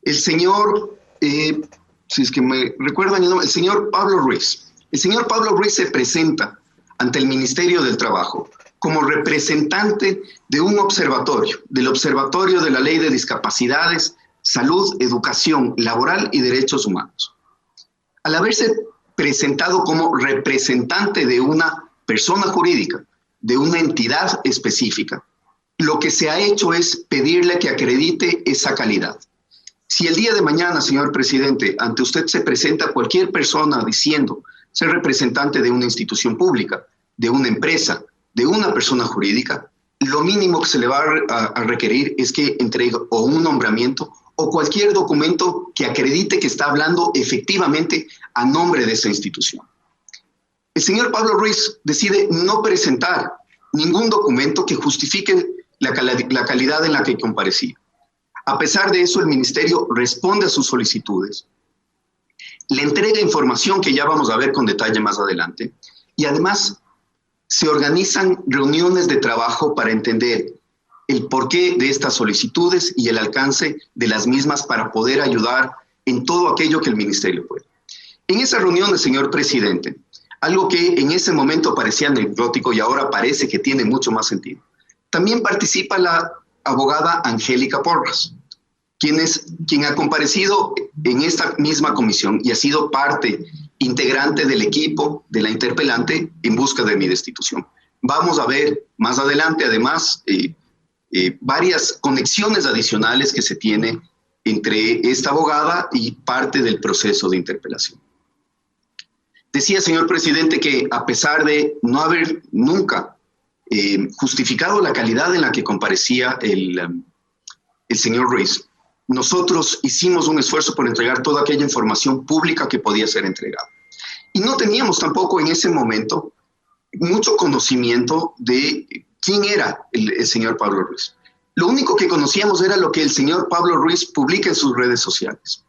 [SPEAKER 10] El señor, si es que me recuerdan el nombre, el señor Pablo Ruiz. El señor Pablo Ruiz se presenta ante el Ministerio del Trabajo como representante de un observatorio, del Observatorio de la Ley de Discapacidades, Salud, Educación Laboral y Derechos Humanos. Al haberse presentado como representante de una persona jurídica, de una entidad específica, lo que se ha hecho es pedirle que acredite esa calidad. Si el día de mañana, señor presidente, ante usted se presenta cualquier persona diciendo ser representante de una institución pública, de una empresa, de una persona jurídica, lo mínimo que se le va a requerir es que entregue o un nombramiento o cualquier documento que acredite que está hablando efectivamente a nombre de esa institución. El señor Pablo Ruiz decide no presentar ningún documento que justifique la calidad en la que comparecía. A pesar de eso, el ministerio responde a sus solicitudes, le entrega información que ya vamos a ver con detalle más adelante, y además se organizan reuniones de trabajo para entender el porqué de estas solicitudes y el alcance de las mismas para poder ayudar en todo aquello que el ministerio puede. En esas reuniones, señor presidente, algo que en ese momento parecía anecdótico y ahora parece que tiene mucho más sentido, también participa la abogada Angélica Porras, quien ha comparecido en esta misma comisión y ha sido parte integrante del equipo de la interpelante en busca de mi destitución. Vamos a ver más adelante, además, varias conexiones adicionales que se tiene entre esta abogada y parte del proceso de interpelación. Decía, señor presidente, que a pesar de no haber nunca justificado la calidad en la que comparecía el señor Ruiz, nosotros hicimos un esfuerzo por entregar toda aquella información pública que podía ser entregada. Y no teníamos tampoco en ese momento mucho conocimiento de quién era el señor Pablo Ruiz. Lo único que conocíamos era lo que el señor Pablo Ruiz publica en sus redes sociales.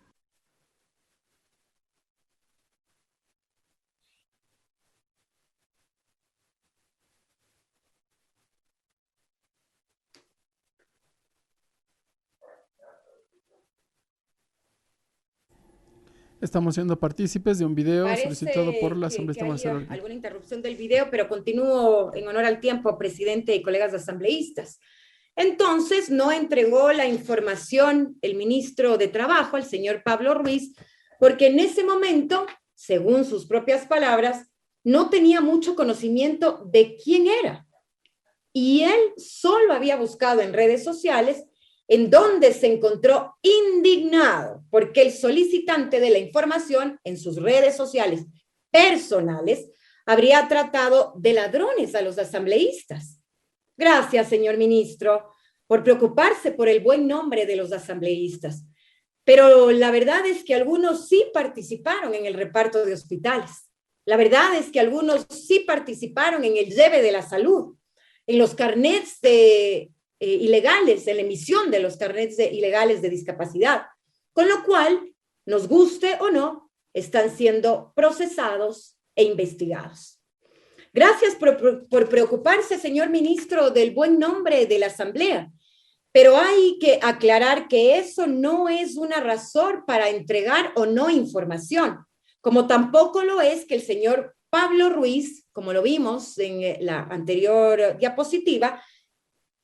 [SPEAKER 3] Estamos siendo partícipes de un video solicitado por la asambleísta Marcela Holguín.
[SPEAKER 4] Alguna interrupción del video, pero continúo en honor al tiempo, presidente y colegas asambleístas. Entonces, no entregó la información el ministro de Trabajo, el señor Pablo Ruiz, porque en ese momento, según sus propias palabras, no tenía mucho conocimiento de quién era. Y él solo había buscado en redes sociales en donde se encontró indignado porque el solicitante de la información en sus redes sociales personales habría tratado de ladrones a los asambleístas. Gracias, señor ministro, por preocuparse por el buen nombre de los asambleístas. Pero la verdad es que algunos sí participaron en el reparto de hospitales. La verdad es que algunos sí participaron en el lleve de la salud, en los carnets ilegales, en la emisión de los carnets ilegales de discapacidad, con lo cual, nos guste o no, están siendo procesados e investigados. Gracias por preocuparse, señor ministro, del buen nombre de la Asamblea, pero hay que aclarar que eso no es una razón para entregar o no información, como tampoco lo es que el señor Pablo Ruiz, como lo vimos en la anterior diapositiva,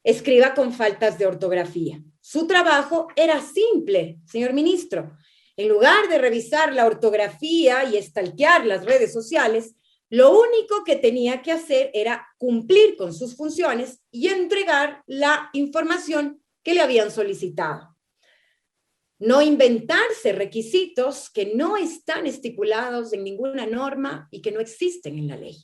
[SPEAKER 4] escriba con faltas de ortografía. Su trabajo era simple, señor ministro. En lugar de revisar la ortografía y stalkear las redes sociales, lo único que tenía que hacer era cumplir con sus funciones y entregar la información que le habían solicitado. No inventarse requisitos que no están estipulados en ninguna norma y que no existen en la ley.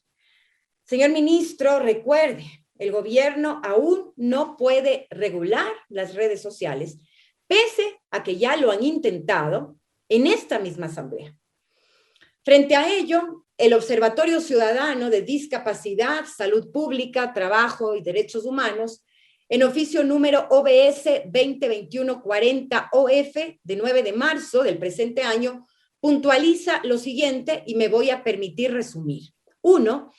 [SPEAKER 4] Señor ministro, recuerde, el gobierno aún no puede regular las redes sociales, pese a que ya lo han intentado en esta misma asamblea. Frente a ello, el Observatorio Ciudadano de Discapacidad, Salud Pública, Trabajo y Derechos Humanos, en oficio número OBS 2021-40-OF de 9 de marzo del presente año, puntualiza lo siguiente y me voy a permitir resumir. 1.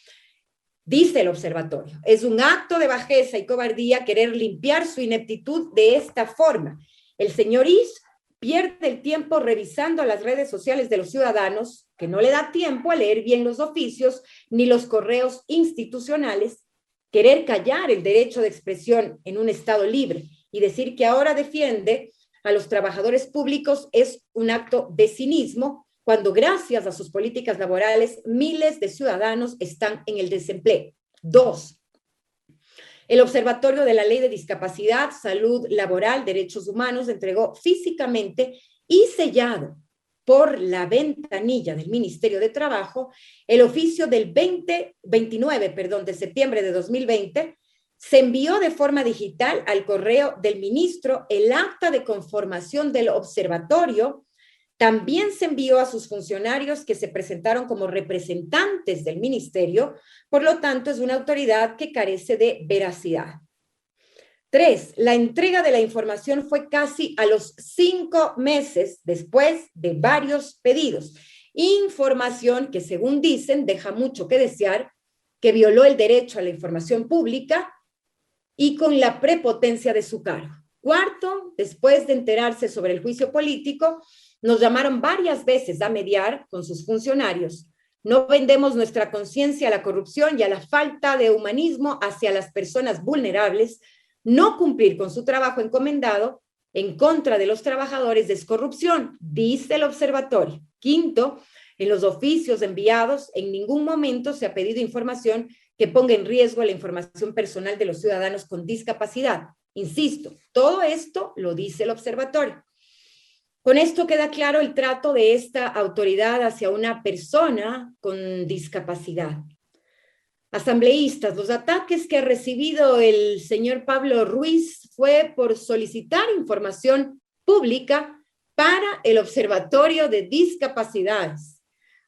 [SPEAKER 4] Dice el observatorio, es un acto de bajeza y cobardía querer limpiar su ineptitud de esta forma. El señor Is pierde el tiempo revisando las redes sociales de los ciudadanos, que no le da tiempo a leer bien los oficios ni los correos institucionales, querer callar el derecho de expresión en un Estado libre y decir que ahora defiende a los trabajadores públicos es un acto de cinismo, cuando gracias a sus políticas laborales miles de ciudadanos están en el desempleo. 2. El Observatorio de la Ley de Discapacidad, Salud Laboral, Derechos Humanos entregó físicamente y sellado por la ventanilla del Ministerio de Trabajo el oficio del 29 de septiembre de 2020. Se envió de forma digital al correo del ministro el acta de conformación del observatorio. También se envió a sus funcionarios que se presentaron como representantes del ministerio, por lo tanto es una autoridad que carece de veracidad. 3. La entrega de la información fue casi a los 5 meses después de varios pedidos. Información que, según dicen, deja mucho que desear, que violó el derecho a la información pública y con la prepotencia de su cargo. 4. Después de enterarse sobre el juicio político, nos llamaron varias veces a mediar con sus funcionarios. No vendemos nuestra conciencia a la corrupción y a la falta de humanismo hacia las personas vulnerables. No cumplir con su trabajo encomendado en contra de los trabajadores es corrupción, dice el observatorio. 5. En los oficios enviados, en ningún momento se ha pedido información que ponga en riesgo la información personal de los ciudadanos con discapacidad. Insisto, todo esto lo dice el observatorio. Con esto queda claro el trato de esta autoridad hacia una persona con discapacidad. Asambleístas, los ataques que ha recibido el señor Pablo Ruiz fue por solicitar información pública para el Observatorio de Discapacidades.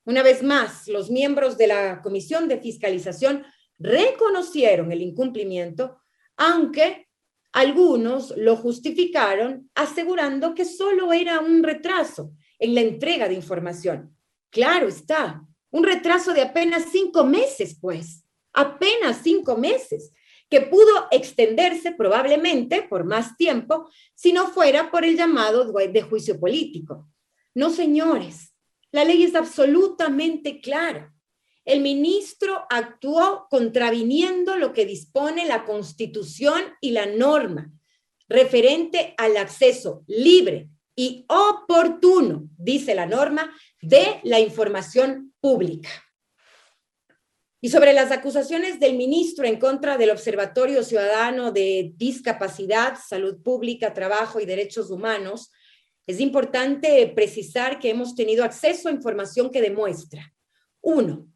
[SPEAKER 4] Una vez más, los miembros de la Comisión de Fiscalización reconocieron el incumplimiento, aunque algunos lo justificaron asegurando que solo era un retraso en la entrega de información. Claro está, un retraso de apenas 5 meses, pues, apenas 5 meses, que pudo extenderse probablemente por más tiempo si no fuera por el llamado de juicio político. No, señores, la ley es absolutamente clara. El ministro actuó contraviniendo lo que dispone la Constitución y la norma referente al acceso libre y oportuno, dice la norma, de la información pública. Y sobre las acusaciones del ministro en contra del Observatorio Ciudadano de Discapacidad, Salud Pública, Trabajo y Derechos Humanos, es importante precisar que hemos tenido acceso a información que demuestra: 1.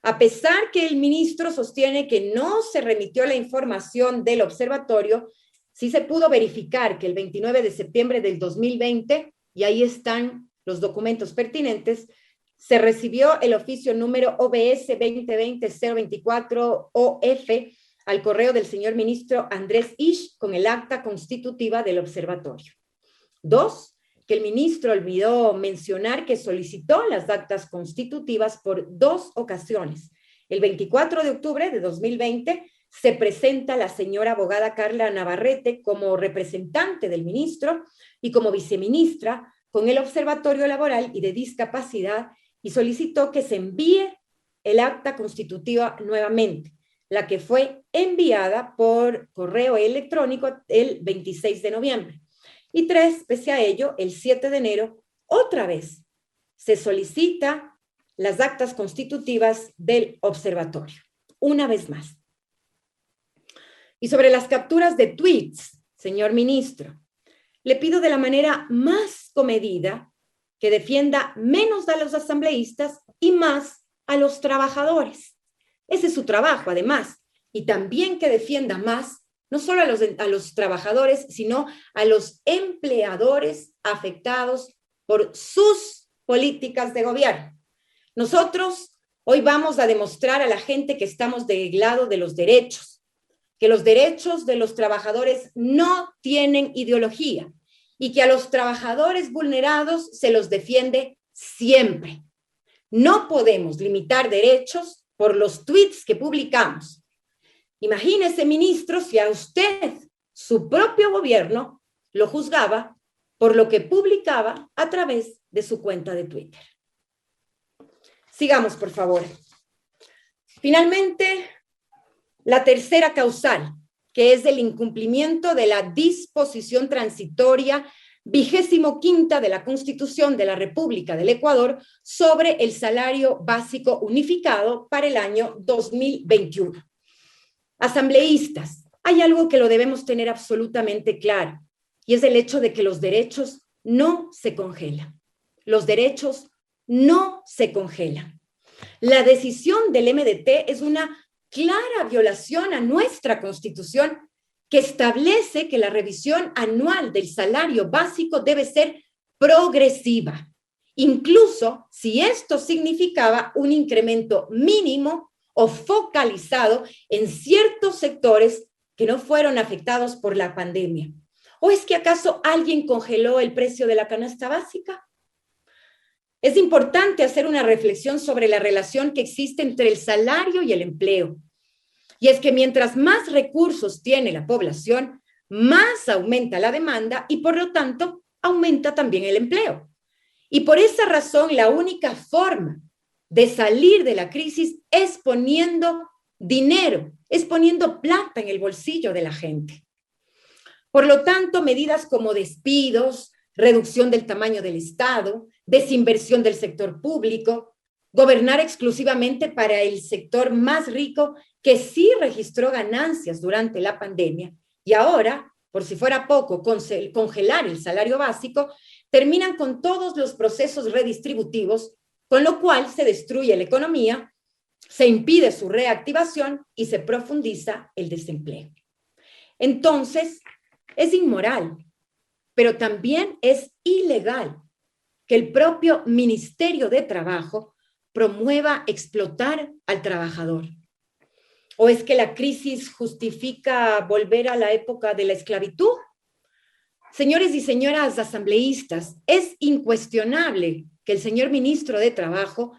[SPEAKER 4] A pesar que el ministro sostiene que no se remitió la información del observatorio, sí se pudo verificar que el 29 de septiembre del 2020, y ahí están los documentos pertinentes, se recibió el oficio número OBS 2020-024-OF al correo del señor ministro Andrés Isch con el acta constitutiva del observatorio. 2. Que el ministro olvidó mencionar que solicitó las actas constitutivas por 2 ocasiones. El 24 de octubre de 2020 se presenta la señora abogada Carla Navarrete como representante del ministro y como viceministra con el Observatorio Laboral y de Discapacidad y solicitó que se envíe el acta constitutiva nuevamente, la que fue enviada por correo electrónico el 26 de noviembre. Y 3, pese a ello, el 7 de enero, otra vez, se solicita las actas constitutivas del observatorio, una vez más. Y sobre las capturas de tweets, señor ministro, le pido de la manera más comedida que defienda menos a los asambleístas y más a los trabajadores. Ese es su trabajo, además, y también que defienda más no solo a los trabajadores, sino a los empleadores afectados por sus políticas de gobierno. Nosotros hoy vamos a demostrar a la gente que estamos del lado de los derechos, que los derechos de los trabajadores no tienen ideología y que a los trabajadores vulnerados se los defiende siempre. No podemos limitar derechos por los tweets que publicamos. Imagínese, ministro, si a usted, su propio gobierno, lo juzgaba por lo que publicaba a través de su cuenta de Twitter. Sigamos, por favor. Finalmente, La tercera causal, que es el incumplimiento de la disposición transitoria 25ª de la Constitución de la República del Ecuador sobre el salario básico unificado para el año 2021. Asambleístas, hay algo que lo debemos tener absolutamente claro, y es el hecho de que los derechos no se congelan. Los derechos no se congelan. La decisión del MDT es una clara violación a nuestra Constitución, que establece que la revisión anual del salario básico debe ser progresiva, incluso si esto significaba un incremento mínimo o focalizado en ciertos sectores que no fueron afectados por la pandemia. ¿O es que acaso alguien congeló el precio de la canasta básica? Es importante hacer una reflexión sobre la relación que existe entre el salario y el empleo. Y es que mientras más recursos tiene la población, más aumenta la demanda y por lo tanto aumenta también el empleo. Y por esa razón la única forma de salir de la crisis es poniendo dinero, es poniendo plata en el bolsillo de la gente. Por lo tanto, medidas como despidos, reducción del tamaño del Estado, desinversión del sector público, gobernar exclusivamente para el sector más rico que sí registró ganancias durante la pandemia y ahora, por si fuera poco, congelar el salario básico, terminan con todos los procesos redistributivos, con lo cual se destruye la economía, se impide su reactivación y se profundiza el desempleo. Entonces, es inmoral, pero también es ilegal que el propio Ministerio de Trabajo promueva explotar al trabajador. ¿O es que la crisis justifica volver a la época de la esclavitud? Señores y señoras asambleístas, es incuestionable que el señor ministro de Trabajo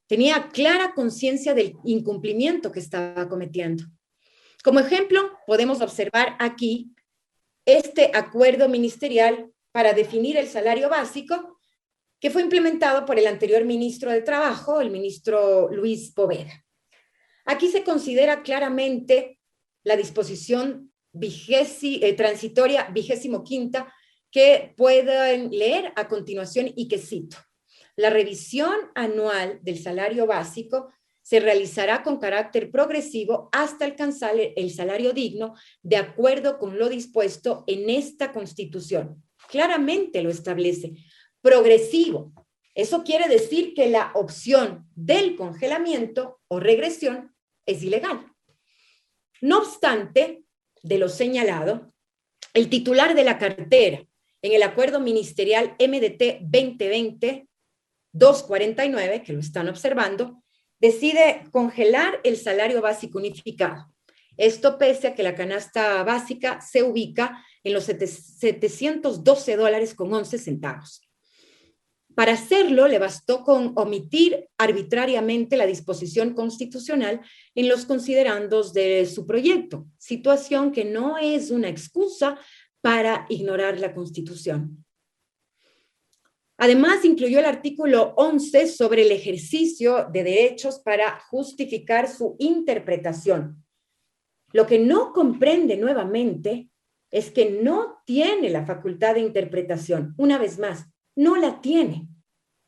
[SPEAKER 4] tenía clara conciencia del incumplimiento que estaba cometiendo. Como ejemplo, podemos observar aquí este acuerdo ministerial para definir el salario básico que fue implementado por el anterior ministro de Trabajo, el ministro Luis Poveda. Aquí se considera claramente la disposición transitoria 25ª que pueden leer a continuación y que cito. La revisión anual del salario básico se realizará con carácter progresivo hasta alcanzar el salario digno de acuerdo con lo dispuesto en esta Constitución. Claramente lo establece. Progresivo. Eso quiere decir que la opción del congelamiento o regresión es ilegal. No obstante, de lo señalado, el titular de la cartera en el acuerdo ministerial MDT 2020-249, que lo están observando, decide congelar el salario básico unificado. Esto pese a que la canasta básica se ubica en los $712.11. Para hacerlo, le bastó con omitir arbitrariamente la disposición constitucional en los considerandos de su proyecto, situación que no es una excusa para ignorar la Constitución. Además, incluyó el artículo 11 sobre el ejercicio de derechos para justificar su interpretación. Lo que no comprende nuevamente es que no tiene la facultad de interpretación. Una vez más, no la tiene.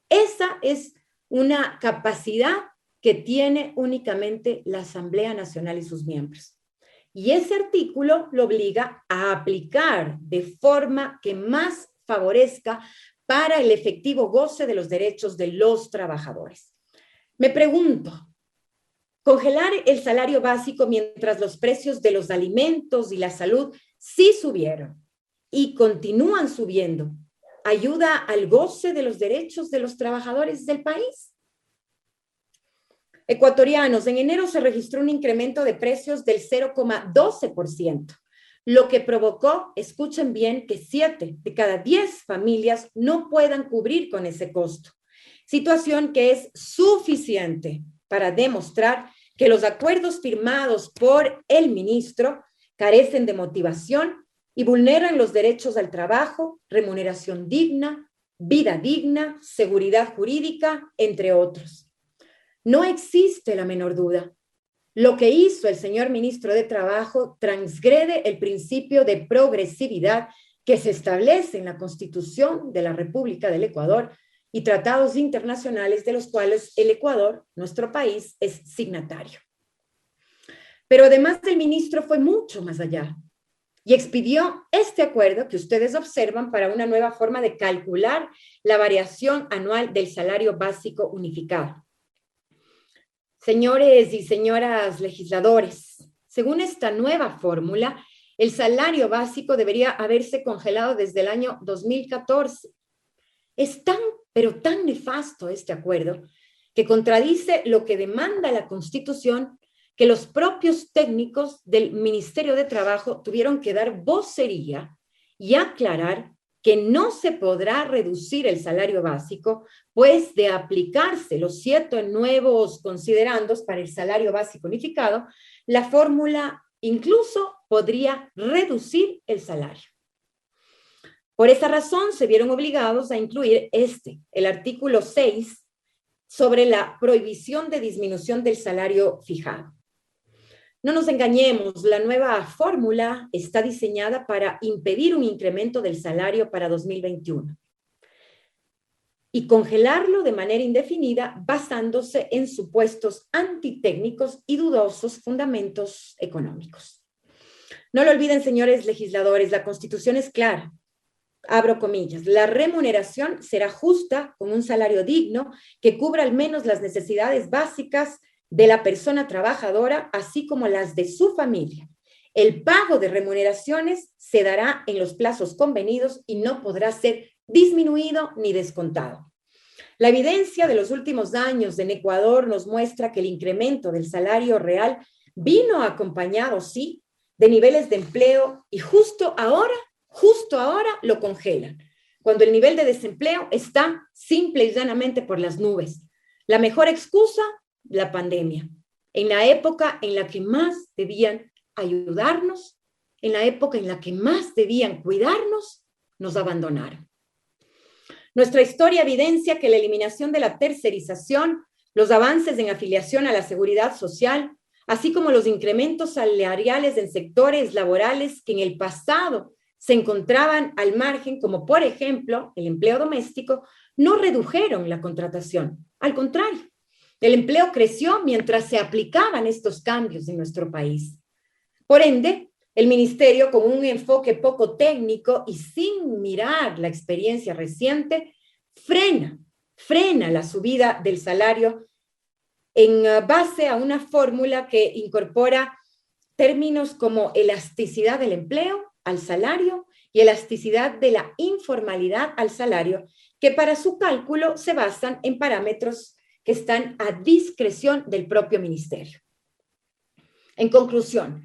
[SPEAKER 4] Esa es una capacidad que tiene únicamente la Asamblea Nacional y sus miembros. Y ese artículo lo obliga a aplicar de forma que más favorezca para el efectivo goce de los derechos de los trabajadores. Me pregunto, congelar el salario básico mientras los precios de los alimentos y la salud sí subieron y continúan subiendo, ¿ayuda al goce de los derechos de los trabajadores del país? Ecuatorianos, en enero se registró un incremento de precios del 0,12%, lo que provocó, escuchen bien, que 7 de cada 10 familias no puedan cubrir con ese costo, situación que es suficiente para demostrar que los acuerdos firmados por el ministro carecen de motivación y vulneran los derechos al trabajo, remuneración digna, vida digna, seguridad jurídica, entre otros. No existe la menor duda Lo que hizo el señor ministro de Trabajo transgrede el principio de progresividad que se establece en la Constitución de la República del Ecuador y tratados internacionales de los cuales el Ecuador, nuestro país, es signatario. Pero además el ministro fue mucho más allá y expidió este acuerdo que ustedes observan para una nueva forma de calcular la variación anual del salario básico unificado. Señores y señoras legisladores, según esta nueva fórmula, el salario básico debería haberse congelado desde el año 2014. Es tan, pero tan nefasto este acuerdo que contradice lo que demanda la Constitución, que los propios técnicos del Ministerio de Trabajo tuvieron que dar vocería y aclarar que no se podrá reducir el salario básico, pues de aplicarse los 7 nuevos considerandos para el salario básico unificado, la fórmula incluso podría reducir el salario. Por esa razón se vieron obligados a incluir el artículo 6, sobre la prohibición de disminución del salario fijado. No nos engañemos, la nueva fórmula está diseñada para impedir un incremento del salario para 2021 y congelarlo de manera indefinida basándose en supuestos antitécnicos y dudosos fundamentos económicos. No lo olviden, señores legisladores, la Constitución es clara. Abro comillas, la remuneración será justa con un salario digno que cubra al menos las necesidades básicas de la persona trabajadora, así como las de su familia. El pago de remuneraciones se dará en los plazos convenidos y no podrá ser disminuido ni descontado. La evidencia de los últimos años en Ecuador nos muestra que el incremento del salario real vino acompañado, sí, de niveles de empleo y justo ahora lo congelan, cuando el nivel de desempleo está simple y llanamente por las nubes. La mejor excusa, la pandemia. En la época en la que más debían ayudarnos, en la época en la que más debían cuidarnos, nos abandonaron. Nuestra historia evidencia que la eliminación de la tercerización, los avances en afiliación a la seguridad social, así como los incrementos salariales en sectores laborales que en el pasado se encontraban al margen, como por ejemplo el empleo doméstico, no redujeron la contratación. Al contrario, el empleo creció mientras se aplicaban estos cambios en nuestro país. Por ende, el ministerio, con un enfoque poco técnico y sin mirar la experiencia reciente, frena la subida del salario en base a una fórmula que incorpora términos como elasticidad del empleo al salario y elasticidad de la informalidad al salario, que para su cálculo se basan en parámetros que están a discreción del propio ministerio. En conclusión,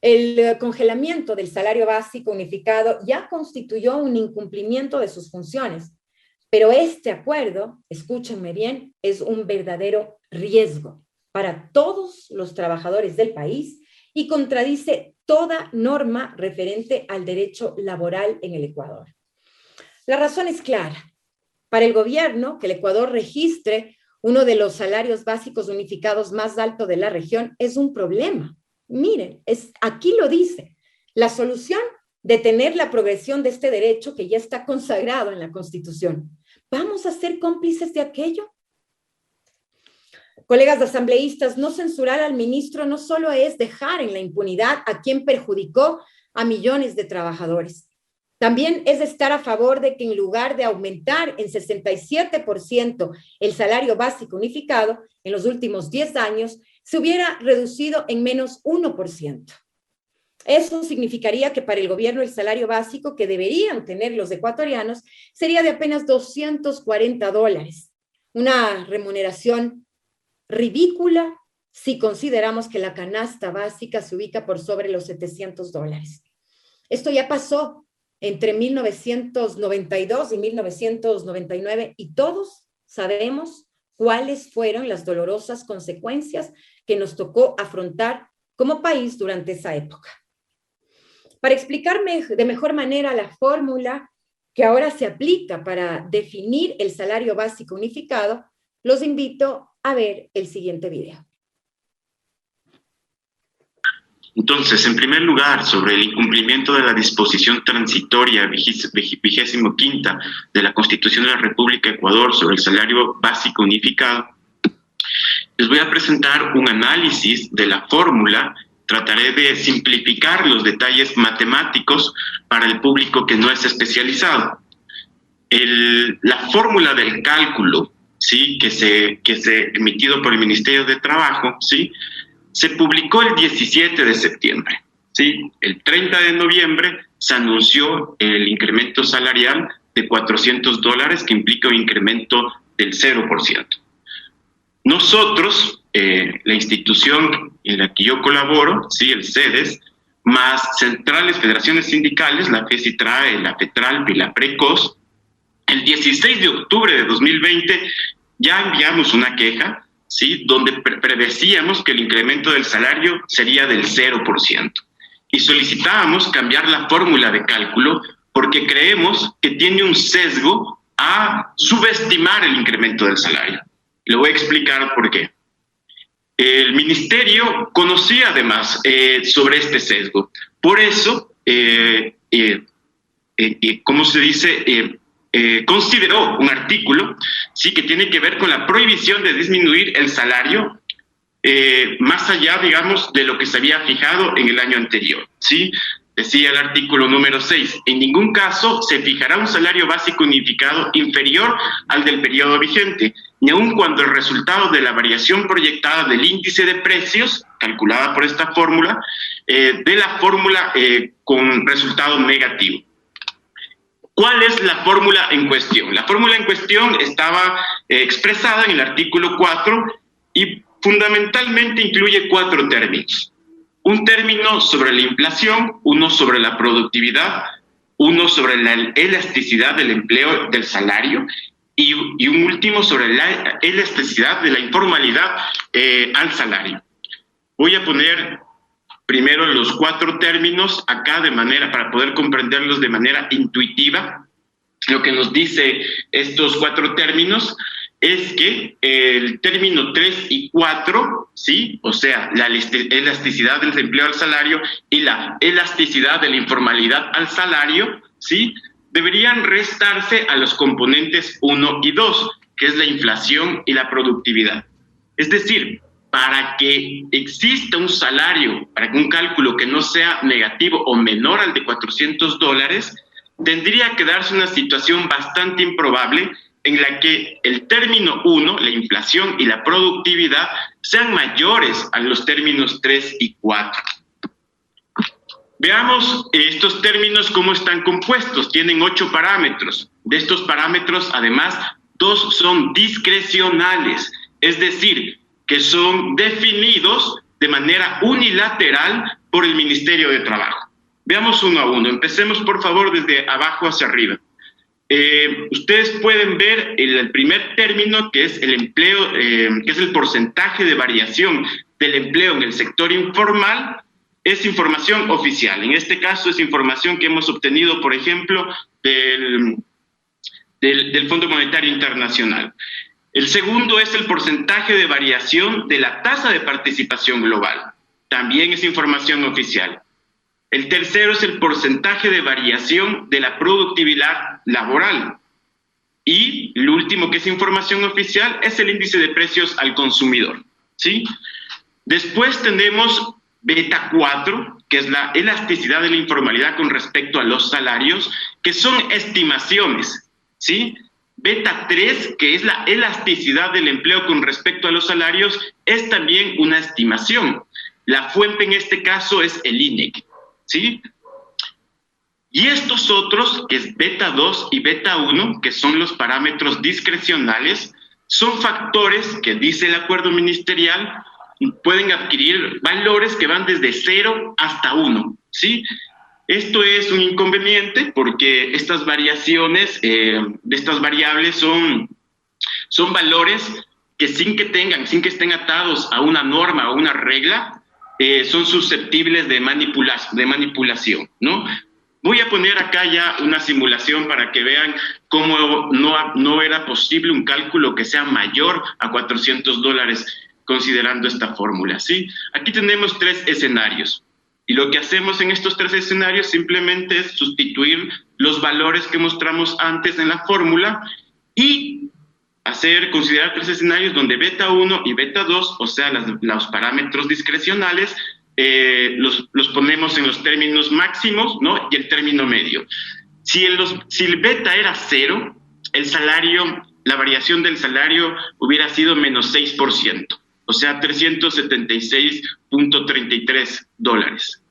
[SPEAKER 4] el congelamiento del salario básico unificado ya constituyó un incumplimiento de sus funciones, pero este acuerdo, escúchenme bien, es un verdadero riesgo para todos los trabajadores del país y contradice toda norma referente al derecho laboral en el Ecuador. La razón es clara. Para el gobierno, que el Ecuador registre uno de los salarios básicos unificados más alto de la región es un problema. Miren, aquí lo dice. La solución, detener la progresión de este derecho que ya está consagrado en la Constitución. ¿Vamos a ser cómplices de aquello? Colegas asambleístas, no censurar al ministro no solo es dejar en la impunidad a quien perjudicó a millones de trabajadores. También es estar a favor de que en lugar de aumentar en 67% el salario básico unificado en los últimos 10 años, se hubiera reducido en menos 1%. Eso significaría que para el gobierno el salario básico que deberían tener los ecuatorianos sería de apenas $240, una remuneración ridícula si consideramos que la canasta básica se ubica por sobre los $700. Esto ya pasó entre 1992 y 1999 y todos sabemos cuáles fueron las dolorosas consecuencias que nos tocó afrontar como país durante esa época. Para explicarme de mejor manera la fórmula que ahora se aplica para definir el salario básico unificado, los invito a ver el siguiente video.
[SPEAKER 8] Entonces, en primer lugar, sobre el incumplimiento de la disposición transitoria 25ª de la Constitución de la República de Ecuador sobre el salario básico unificado, les voy a presentar un análisis de la fórmula. Trataré de simplificar los detalles matemáticos para el público que no es especializado. La fórmula del cálculo, ¿sí?, que se emitido por el Ministerio de Trabajo, ¿sí?, se publicó el 17 de septiembre. ¿Sí? El 30 de noviembre se anunció el incremento salarial de $400, que implica un incremento del 0%. Nosotros, la institución en la que yo colaboro, ¿sí?, el CEDES, más centrales federaciones sindicales, la FESITRAE, la FETRALP y la PRECOS, el 16 de octubre de 2020 ya enviamos una queja, ¿sí?, donde predecíamos que el incremento del salario sería del 0%. Y solicitábamos cambiar la fórmula de cálculo porque creemos que tiene un sesgo a subestimar el incremento del salario. Le voy a explicar por qué. El ministerio conocía además sobre este sesgo. Por eso, ¿cómo se dice? Consideró un artículo, sí, que tiene que ver con la prohibición de disminuir el salario más allá, digamos, de lo que se había fijado en el año anterior, ¿sí? Decía el artículo número 6, en ningún caso se fijará un salario básico unificado inferior al del periodo vigente, ni aun cuando el resultado de la variación proyectada del índice de precios, calculada por esta fórmula, de la fórmula con resultado negativo. ¿Cuál es la fórmula en cuestión? La fórmula en cuestión estaba expresada en el artículo 4 y fundamentalmente incluye 4 términos. Un término sobre la inflación, uno sobre la productividad, uno sobre la elasticidad del empleo del salario y un último sobre la elasticidad de la informalidad al salario. Voy a poner primero los 4 términos acá para poder comprenderlos de manera intuitiva. Lo que nos dice estos 4 términos es que el término 3 y 4, ¿sí?, o sea, la elasticidad del empleo al salario y la elasticidad de la informalidad al salario, ¿sí?, deberían restarse a los componentes 1 y 2, que es la inflación y la productividad. Es decir, para que exista un salario, para que un cálculo que no sea negativo o menor al de $400, tendría que darse una situación bastante improbable en la que el término 1, la inflación y la productividad, sean mayores a los términos 3 y 4. Veamos estos términos cómo están compuestos. Tienen 8 parámetros. De estos parámetros, además, 2 son discrecionales, es decir, que son definidos de manera unilateral por el Ministerio de Trabajo. Veamos uno a uno. Empecemos, por favor, desde abajo hacia arriba. Ustedes pueden ver el primer término, que es el empleo, que es el porcentaje de variación del empleo en el sector informal. Es información oficial. En este caso es información que hemos obtenido, por ejemplo, del Fondo Monetario Internacional. El segundo es el porcentaje de variación de la tasa de participación global. También es información oficial. El tercero es el porcentaje de variación de la productividad laboral. Y el último, que es información oficial, es el índice de precios al consumidor, ¿sí? Después tenemos beta 4, que es la elasticidad de la informalidad con respecto a los salarios, que son estimaciones, ¿sí? Beta 3, que es la elasticidad del empleo con respecto a los salarios, es también una estimación. La fuente en este caso es el INEC, ¿sí? Y estos otros, que es beta 2 y beta 1, que son los parámetros discrecionales, son factores que, dice el acuerdo ministerial, pueden adquirir valores que van desde 0 hasta 1, ¿sí? Esto es un inconveniente porque estas variaciones de estas variables son valores que sin que estén atados a una norma o una regla, son susceptibles de manipulación, ¿no? Voy a poner acá ya una simulación para que vean cómo no era posible un cálculo que sea mayor a $400 considerando esta fórmula, ¿sí? Aquí tenemos 3 escenarios. Y lo que hacemos en estos tres escenarios simplemente es sustituir los valores que mostramos antes en la fórmula y considerar tres escenarios donde beta 1 y beta 2, o sea, los parámetros discrecionales, los ponemos en los términos máximos, ¿no? Y el término medio. Si el beta era 0, la variación del salario hubiera sido menos 6%, o sea, $376.33.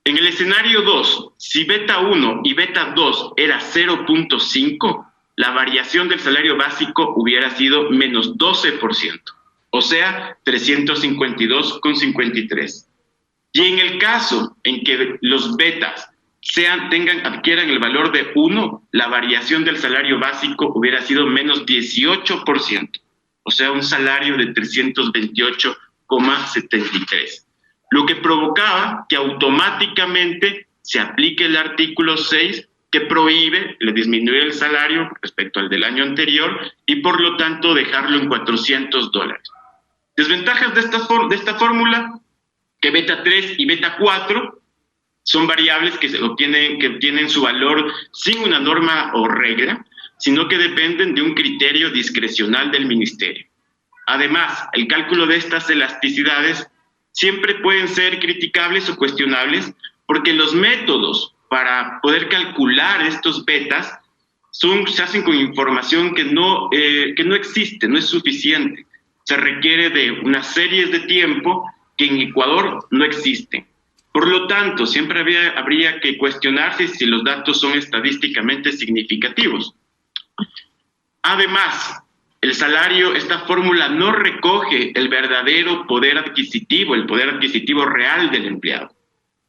[SPEAKER 8] En el escenario 2, si beta 1 y beta 2 era 0.5, la variación del salario básico hubiera sido menos 12%, o sea, 352.53. Y en el caso en que los betas adquieran el valor de 1, la variación del salario básico hubiera sido menos 18%, o sea, un salario de 328,73. Lo que provocaba que automáticamente se aplique el artículo 6, que prohíbe disminuir el salario respecto al del año anterior y por lo tanto dejarlo en $400. Desventajas de esta fórmula, que beta 3 y beta 4 son variables que obtienen su valor sin una norma o regla, sino que dependen de un criterio discrecional del ministerio. Además, el cálculo de estas elasticidades siempre pueden ser criticables o cuestionables porque los métodos para poder calcular estos betas se hacen con información que no existe, no es suficiente. Se requiere de una serie de tiempo que en Ecuador no existen. Por lo tanto, siempre habría que cuestionarse si los datos son estadísticamente significativos. Además, esta fórmula no recoge el verdadero poder adquisitivo, el poder adquisitivo real del empleado.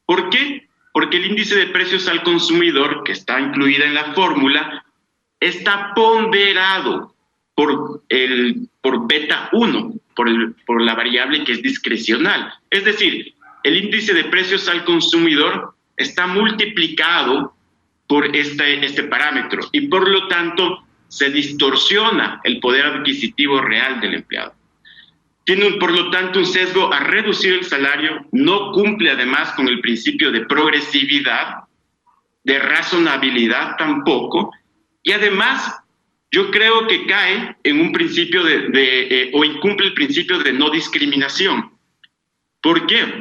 [SPEAKER 8] ¿Por qué? Porque el índice de precios al consumidor, que está incluida en la fórmula, está ponderado por beta 1, por la variable que es discrecional. Es decir, el índice de precios al consumidor está multiplicado por este parámetro y por lo tanto se distorsiona el poder adquisitivo real del empleado. Tiene, por lo tanto, un sesgo a reducir el salario, no cumple además con el principio de progresividad, de razonabilidad tampoco, y además yo creo que cae en un principio o incumple el principio de no discriminación. ¿Por qué?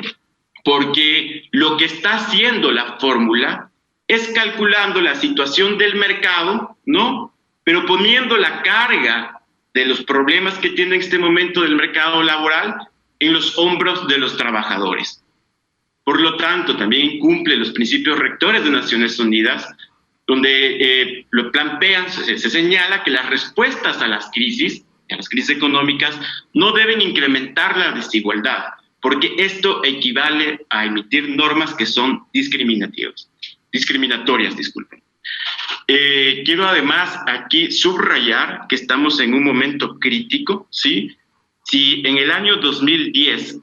[SPEAKER 8] Porque lo que está haciendo la fórmula es calculando la situación del mercado, ¿no? Pero poniendo la carga de los problemas que tiene en este momento del mercado laboral en los hombros de los trabajadores. Por lo tanto, también incumple los principios rectores de Naciones Unidas, donde lo plantean, se señala que las respuestas a las crisis económicas, no deben incrementar la desigualdad, porque esto equivale a emitir normas que son discriminatorias. Quiero además aquí subrayar que estamos en un momento crítico, ¿sí? Si en el año 2010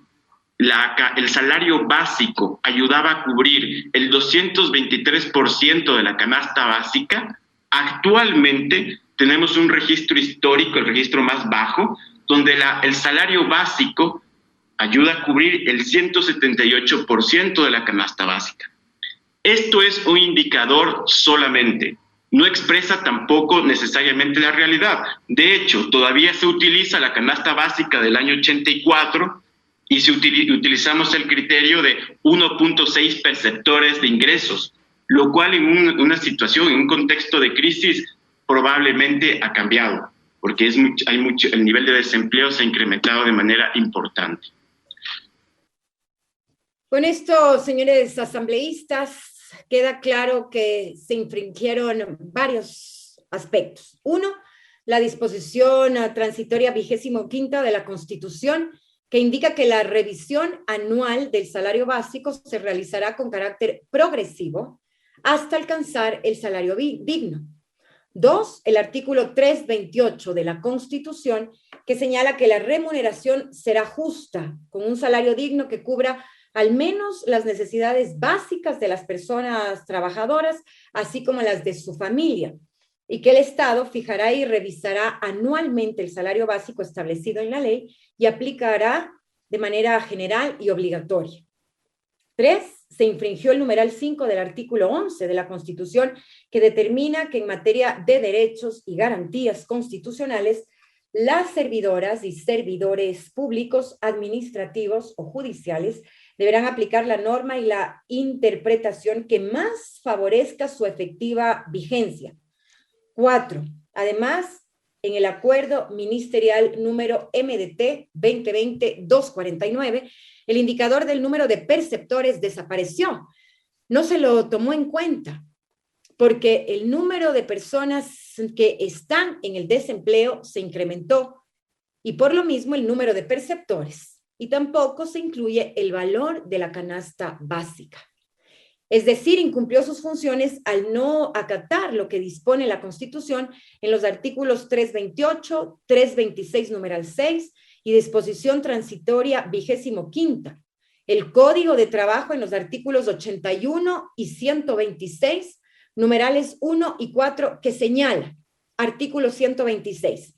[SPEAKER 8] el salario básico ayudaba a cubrir el 223% de la canasta básica, actualmente tenemos un registro histórico, el registro más bajo, donde el salario básico ayuda a cubrir el 178% de la canasta básica. Esto es un indicador solamente, no expresa tampoco necesariamente la realidad. De hecho, todavía se utiliza la canasta básica del año 84 y utilizamos el criterio de 1.6 perceptores de ingresos, lo cual en una situación, en un contexto de crisis, probablemente ha cambiado, porque el nivel de desempleo se ha incrementado de manera importante.
[SPEAKER 4] Con esto, señores asambleístas, queda claro que se infringieron varios aspectos. Uno, la disposición transitoria 25ª de la Constitución, que indica que la revisión anual del salario básico se realizará con carácter progresivo hasta alcanzar el salario digno. Dos, el artículo 328 de la Constitución, que señala que la remuneración será justa, con un salario digno que cubra al menos las necesidades básicas de las personas trabajadoras, así como las de su familia, y que el Estado fijará y revisará anualmente el salario básico establecido en la ley y aplicará de manera general y obligatoria. 3. Se infringió el numeral 5 del artículo 11 de la Constitución, que determina que en materia de derechos y garantías constitucionales, las servidoras y servidores públicos, administrativos o judiciales deberán aplicar la norma y la interpretación que más favorezca su efectiva vigencia. 4. Además, en el acuerdo ministerial número MDT 2020-249, el indicador del número de perceptores desapareció. No se lo tomó en cuenta porque el número de personas que están en el desempleo se incrementó y por lo mismo el número de perceptores. Y tampoco se incluye el valor de la canasta básica. Es decir, incumplió sus funciones al no acatar lo que dispone la Constitución en los artículos 328, 326, numeral 6 y disposición transitoria 25ª. El Código de Trabajo en los artículos 81 y 126, numerales 1 y 4, que señala, artículo 126,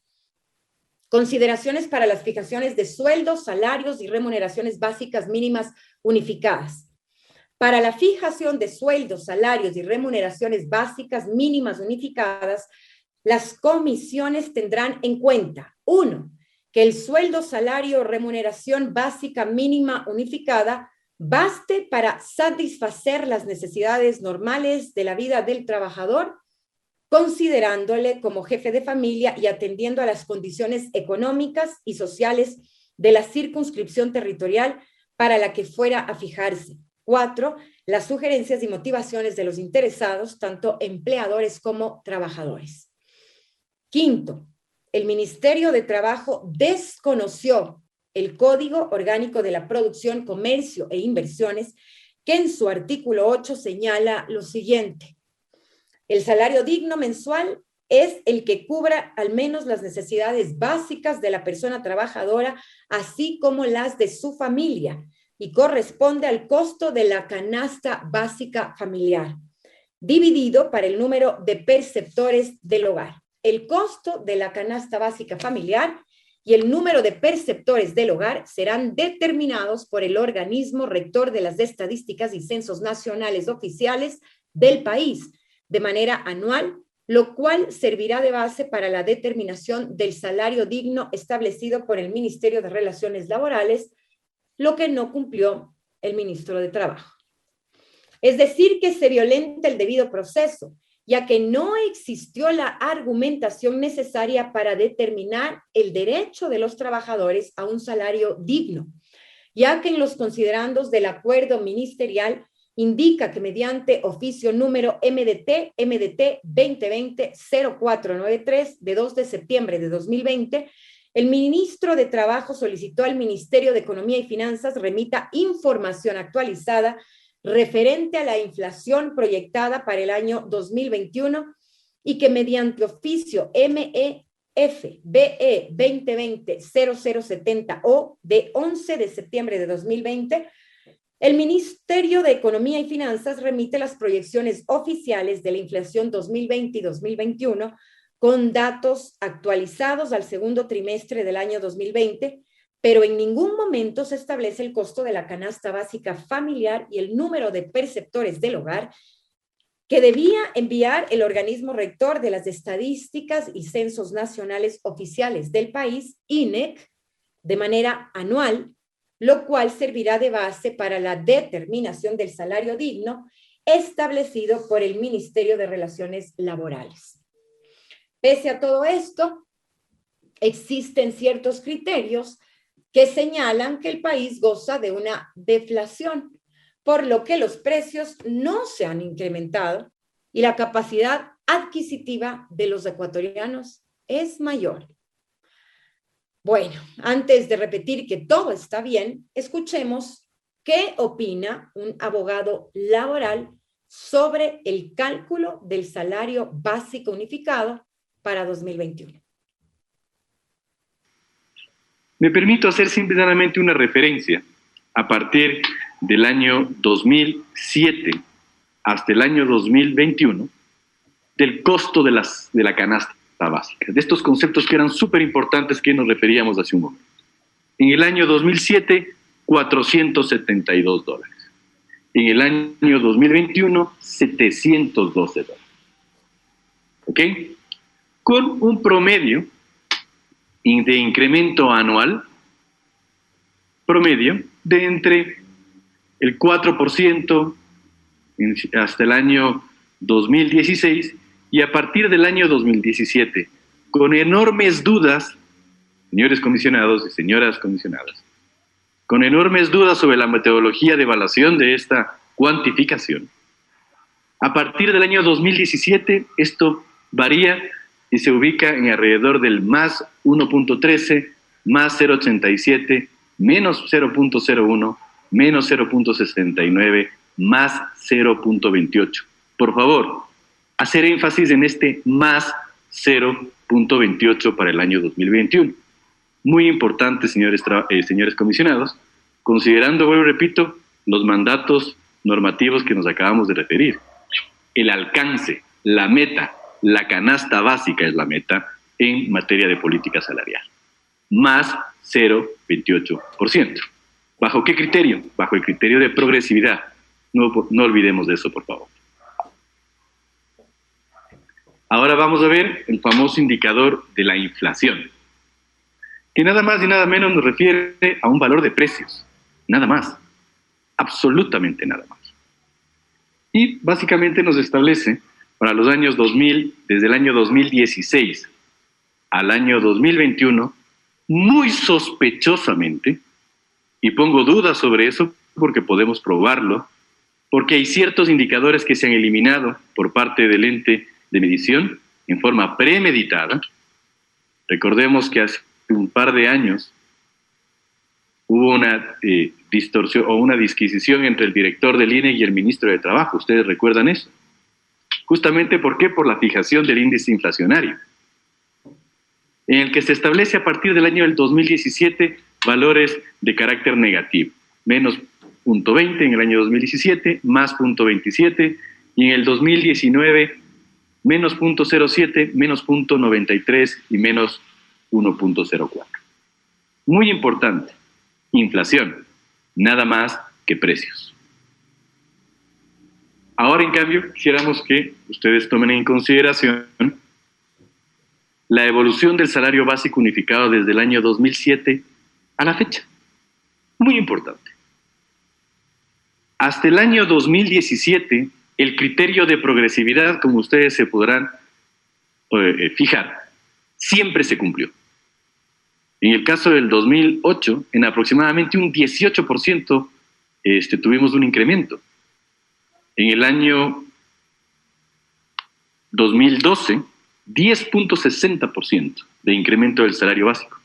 [SPEAKER 4] consideraciones para las fijaciones de sueldos, salarios y remuneraciones básicas mínimas unificadas. Para la fijación de sueldos, salarios y remuneraciones básicas mínimas unificadas, las comisiones tendrán en cuenta, 1, que el sueldo, salario o remuneración básica mínima unificada baste para satisfacer las necesidades normales de la vida del trabajador, considerándole como jefe de familia y atendiendo a las condiciones económicas y sociales de la circunscripción territorial para la que fuera a fijarse. 4. Las sugerencias y motivaciones de los interesados, tanto empleadores como trabajadores. 5. El Ministerio de Trabajo desconoció el Código Orgánico de la Producción, Comercio e Inversiones, que en su artículo 8 señala lo siguiente. El salario digno mensual es el que cubra al menos las necesidades básicas de la persona trabajadora, así como las de su familia, y corresponde al costo de la canasta básica familiar, dividido para el número de perceptores del hogar. El costo de la canasta básica familiar y el número de perceptores del hogar serán determinados por el organismo rector de las estadísticas y censos nacionales oficiales del país de manera anual, lo cual servirá de base para la determinación del salario digno establecido por el Ministerio de Relaciones Laborales, lo que no cumplió el ministro de Trabajo. Es decir, que se violenta el debido proceso, ya que no existió la argumentación necesaria para determinar el derecho de los trabajadores a un salario digno, ya que en los considerandos del acuerdo ministerial indica que mediante oficio número MDT 2020-0493 de 2 de septiembre de 2020, el ministro de Trabajo solicitó al Ministerio de Economía y Finanzas remita información actualizada referente a la inflación proyectada para el año 2021 y que mediante oficio MEFBE 2020-0070O de 11 de septiembre de 2020, el Ministerio de Economía y Finanzas remite las proyecciones oficiales de la inflación 2020 y 2021 con datos actualizados al segundo trimestre del año 2020, pero en ningún momento se establece el costo de la canasta básica familiar y el número de perceptores del hogar que debía enviar el organismo rector de las estadísticas y censos nacionales oficiales del país, INEC, de manera anual, lo cual servirá de base para la determinación del salario digno establecido por el Ministerio de Relaciones Laborales. Pese a todo esto, existen ciertos criterios que señalan que el país goza de una deflación, por lo que los precios no se han incrementado y la capacidad adquisitiva de los ecuatorianos es mayor. Bueno, antes de repetir que todo está bien, escuchemos qué opina un abogado laboral sobre el cálculo del salario básico unificado para 2021.
[SPEAKER 11] Me permito hacer simplemente una referencia. A partir del año 2007 hasta el año 2021, del costo de la canasta básica, de estos conceptos que eran súper importantes que nos referíamos hace un momento. En el año 2007, $472. En el año 2021, $712. ¿Ok? Con un promedio de incremento anual, promedio de entre el 4% hasta el año 2016 y a partir del año 2017, con enormes dudas, señores comisionados y señoras comisionadas, con enormes dudas sobre la metodología de evaluación de esta cuantificación. A partir del año 2017, esto varía y se ubica en alrededor del más 1.13, más 0.87, menos 0.01, menos 0.69, más 0.28. Por favor, hacer énfasis en este más 0.28 para el año 2021. Muy importante, señores comisionados, considerando, vuelvo y repito, los mandatos normativos que nos acabamos de referir. El alcance, la meta, la canasta básica es la meta en materia de política salarial. Más 0.28%. ¿Bajo qué criterio? Bajo el criterio de progresividad. No olvidemos de eso, por favor. Ahora vamos a ver el famoso indicador de la inflación, que nada más y nada menos nos refiere a un valor de precios. Nada más. Absolutamente nada más. Y básicamente nos establece para los años 2000, desde el año 2016 al año 2021, muy sospechosamente, y pongo dudas sobre eso porque podemos probarlo, porque hay ciertos indicadores que se han eliminado por parte del ente de medición en forma premeditada. Recordemos que hace un par de años hubo una distorsión o una disquisición entre el director del INE y el ministro de Trabajo. ¿Ustedes recuerdan eso? Justamente, ¿por qué? Por la fijación del índice inflacionario, en el que se establece a partir del año del 2017 valores de carácter negativo. Menos 0.20 en el año 2017, más 0.27, y en el 2019 menos 0.07, menos 0.93 y menos 1.04. Muy importante, inflación, nada más que precios. Ahora, en cambio, quisiéramos que ustedes tomen en consideración la evolución del salario básico unificado desde el año 2007 a la fecha. Muy importante. Hasta el año 2017, el criterio de progresividad, como ustedes se podrán fijar, siempre se cumplió. En el caso del 2008, en aproximadamente un 18% tuvimos un incremento. En el año 2012, 10.60% de incremento del salario básico.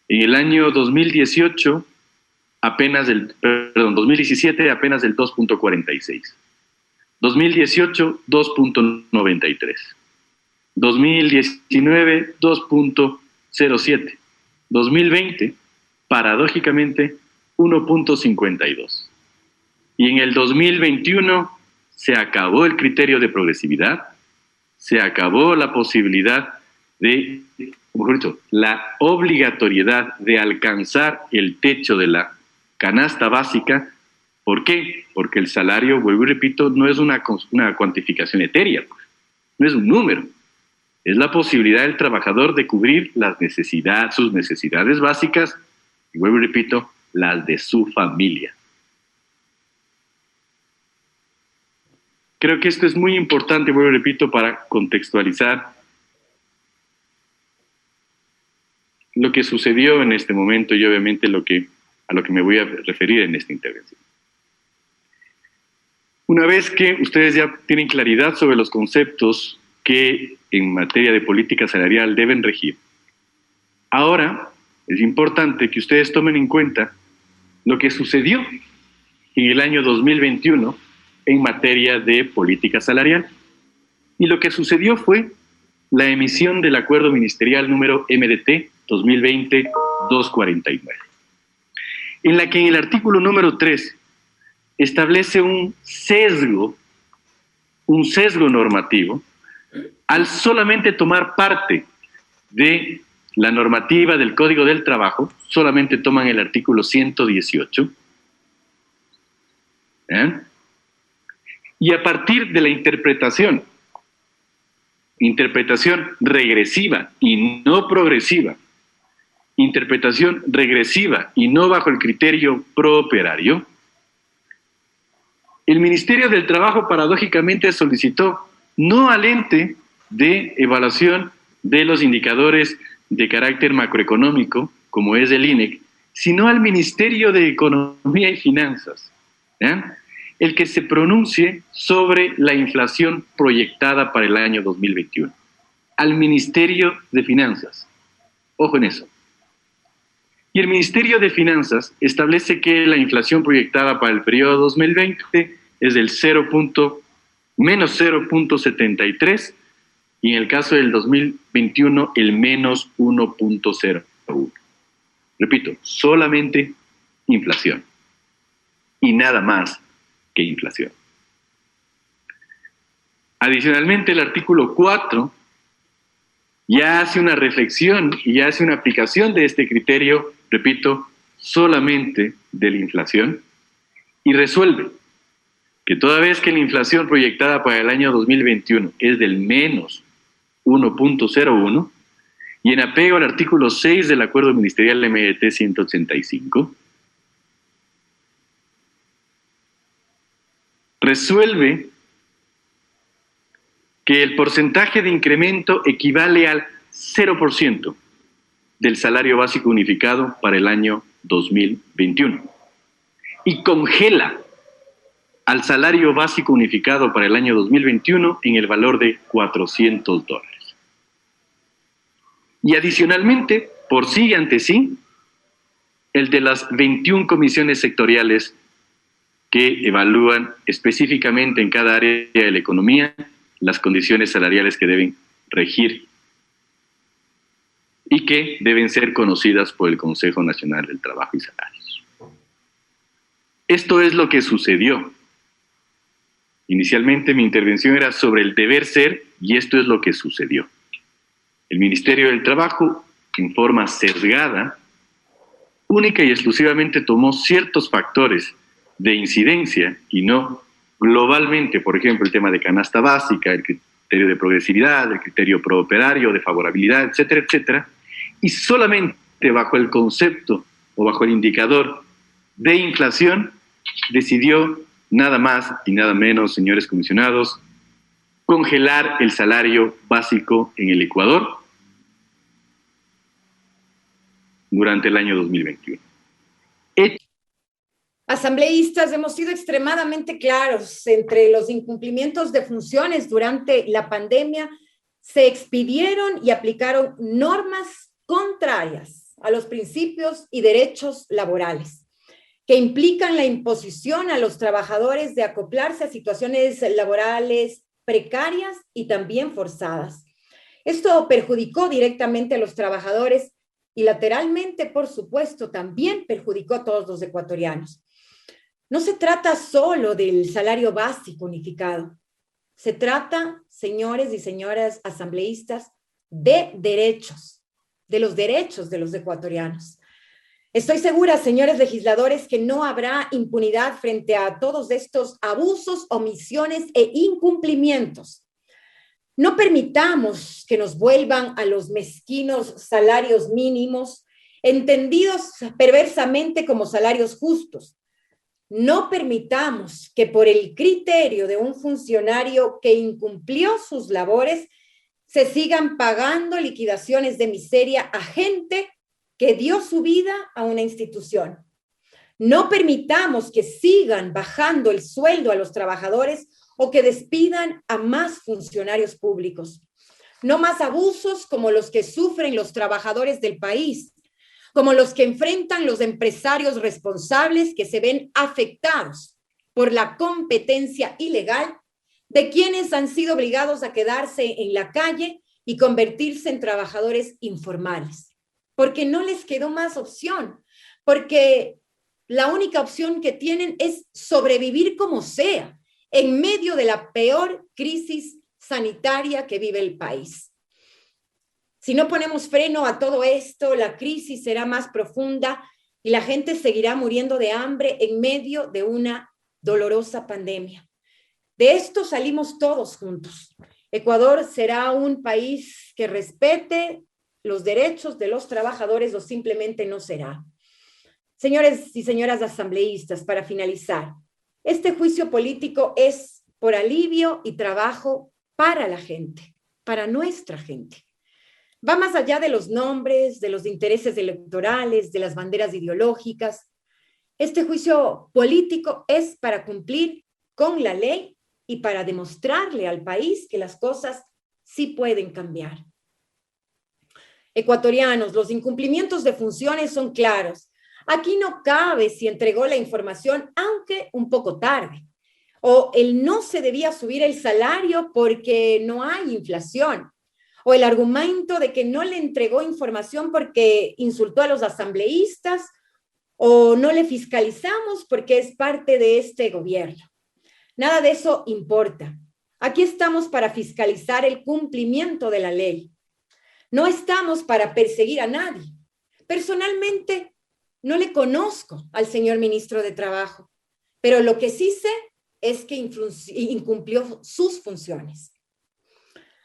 [SPEAKER 11] En el año 2018, 2017, apenas del 2.46. 2018, 2.93. 2019, 2.07. 2020, paradójicamente, 1.52. Y en el 2021 se acabó el criterio de progresividad, se acabó la posibilidad de, mejor dicho, la obligatoriedad de alcanzar el techo de la canasta básica. ¿Por qué? Porque el salario, vuelvo y repito, no es una cuantificación etérea, no es un número. Es la posibilidad del trabajador de cubrir sus necesidades básicas y, vuelvo y repito, las de su familia. Creo que esto es muy importante, vuelvo y repito, para contextualizar lo que sucedió en este momento y obviamente a lo que me voy a referir en esta intervención. Una vez que ustedes ya tienen claridad sobre los conceptos que en materia de política salarial deben regir, ahora es importante que ustedes tomen en cuenta lo que sucedió en el año 2021 en materia de política salarial. Y lo que sucedió fue la emisión del acuerdo ministerial número MDT 2020-249, en la que en el artículo número 3 establece un sesgo normativo al solamente tomar parte de la normativa del Código del Trabajo. Solamente toman el artículo 118 Y a partir de la interpretación regresiva y no progresiva, interpretación regresiva y no bajo el criterio prooperario, el Ministerio del Trabajo paradójicamente solicitó no al ente de evaluación de los indicadores de carácter macroeconómico, como es el INEC, sino al Ministerio de Economía y Finanzas, el que se pronuncie sobre la inflación proyectada para el año 2021. Al Ministerio de Finanzas. Ojo en eso. Y el Ministerio de Finanzas establece que la inflación proyectada para el periodo 2020 es del menos 0.73 y en el caso del 2021 el menos 1.01. Repito, solamente inflación y nada más que inflación. Adicionalmente, el artículo 4 ya hace una reflexión y ya hace una aplicación de este criterio, repito, solamente de la inflación, y resuelve que toda vez que la inflación proyectada para el año 2021 es del menos 1.01, y en apego al artículo 6 del Acuerdo Ministerial MDT 185, resuelve que el porcentaje de incremento equivale al 0% del salario básico unificado para el año 2021 y congela al salario básico unificado para el año 2021 en el valor de $400. Y adicionalmente, por sí y ante sí, el de las 21 comisiones sectoriales que evalúan específicamente en cada área de la economía las condiciones salariales que deben regir y que deben ser conocidas por el Consejo Nacional del Trabajo y Salarios. Esto es lo que sucedió. Inicialmente mi intervención era sobre el deber ser y esto es lo que sucedió. El Ministerio del Trabajo, en forma sesgada, única y exclusivamente tomó ciertos factores de incidencia y no globalmente, por ejemplo, el tema de canasta básica, el criterio de progresividad, el criterio prooperario, de favorabilidad, etcétera, etcétera, y solamente bajo el concepto o bajo el indicador de inflación decidió nada más y nada menos, señores comisionados, congelar el salario básico en el Ecuador durante el año 2021.
[SPEAKER 4] Asambleístas, hemos sido extremadamente claros. Entre los incumplimientos de funciones durante la pandemia, se expidieron y aplicaron normas contrarias a los principios y derechos laborales, que implican la imposición a los trabajadores de acoplarse a situaciones laborales precarias y también forzadas. Esto perjudicó directamente a los trabajadores y lateralmente, por supuesto, también perjudicó a todos los ecuatorianos. No se trata solo del salario básico unificado. Se trata, señores y señoras asambleístas, de derechos, de los derechos de los ecuatorianos. Estoy segura, señores legisladores, que no habrá impunidad frente a todos estos abusos, omisiones e incumplimientos. No permitamos que nos vuelvan a los mezquinos salarios mínimos, entendidos perversamente como salarios justos. No permitamos que por el criterio de un funcionario que incumplió sus labores se sigan pagando liquidaciones de miseria a gente que dio su vida a una institución. No permitamos que sigan bajando el sueldo a los trabajadores o que despidan a más funcionarios públicos. No más abusos como los que sufren los trabajadores del país, como los que enfrentan los empresarios responsables que se ven afectados por la competencia ilegal de quienes han sido obligados a quedarse en la calle y convertirse en trabajadores informales, porque no les quedó más opción, porque la única opción que tienen es sobrevivir como sea, en medio de la peor crisis sanitaria que vive el país. Si no ponemos freno a todo esto, la crisis será más profunda y la gente seguirá muriendo de hambre en medio de una dolorosa pandemia. De esto salimos todos juntos. Ecuador será un país que respete los derechos de los trabajadores o simplemente no será. Señores y señoras asambleístas, para finalizar, este juicio político es por alivio y trabajo para la gente, para nuestra gente. Va más allá de los nombres, de los intereses electorales, de las banderas ideológicas. Este juicio político es para cumplir con la ley y para demostrarle al país que las cosas sí pueden cambiar. Ecuatorianos, los incumplimientos de funciones son claros. Aquí no cabe si entregó la información, aunque un poco tarde, o el no se debía subir el salario porque no hay inflación, o el argumento de que no le entregó información porque insultó a los asambleístas, o no le fiscalizamos porque es parte de este gobierno. Nada de eso importa. Aquí estamos para fiscalizar el cumplimiento de la ley. No estamos para perseguir a nadie. Personalmente, no le conozco al señor ministro de Trabajo, pero lo que sí sé es que incumplió sus funciones.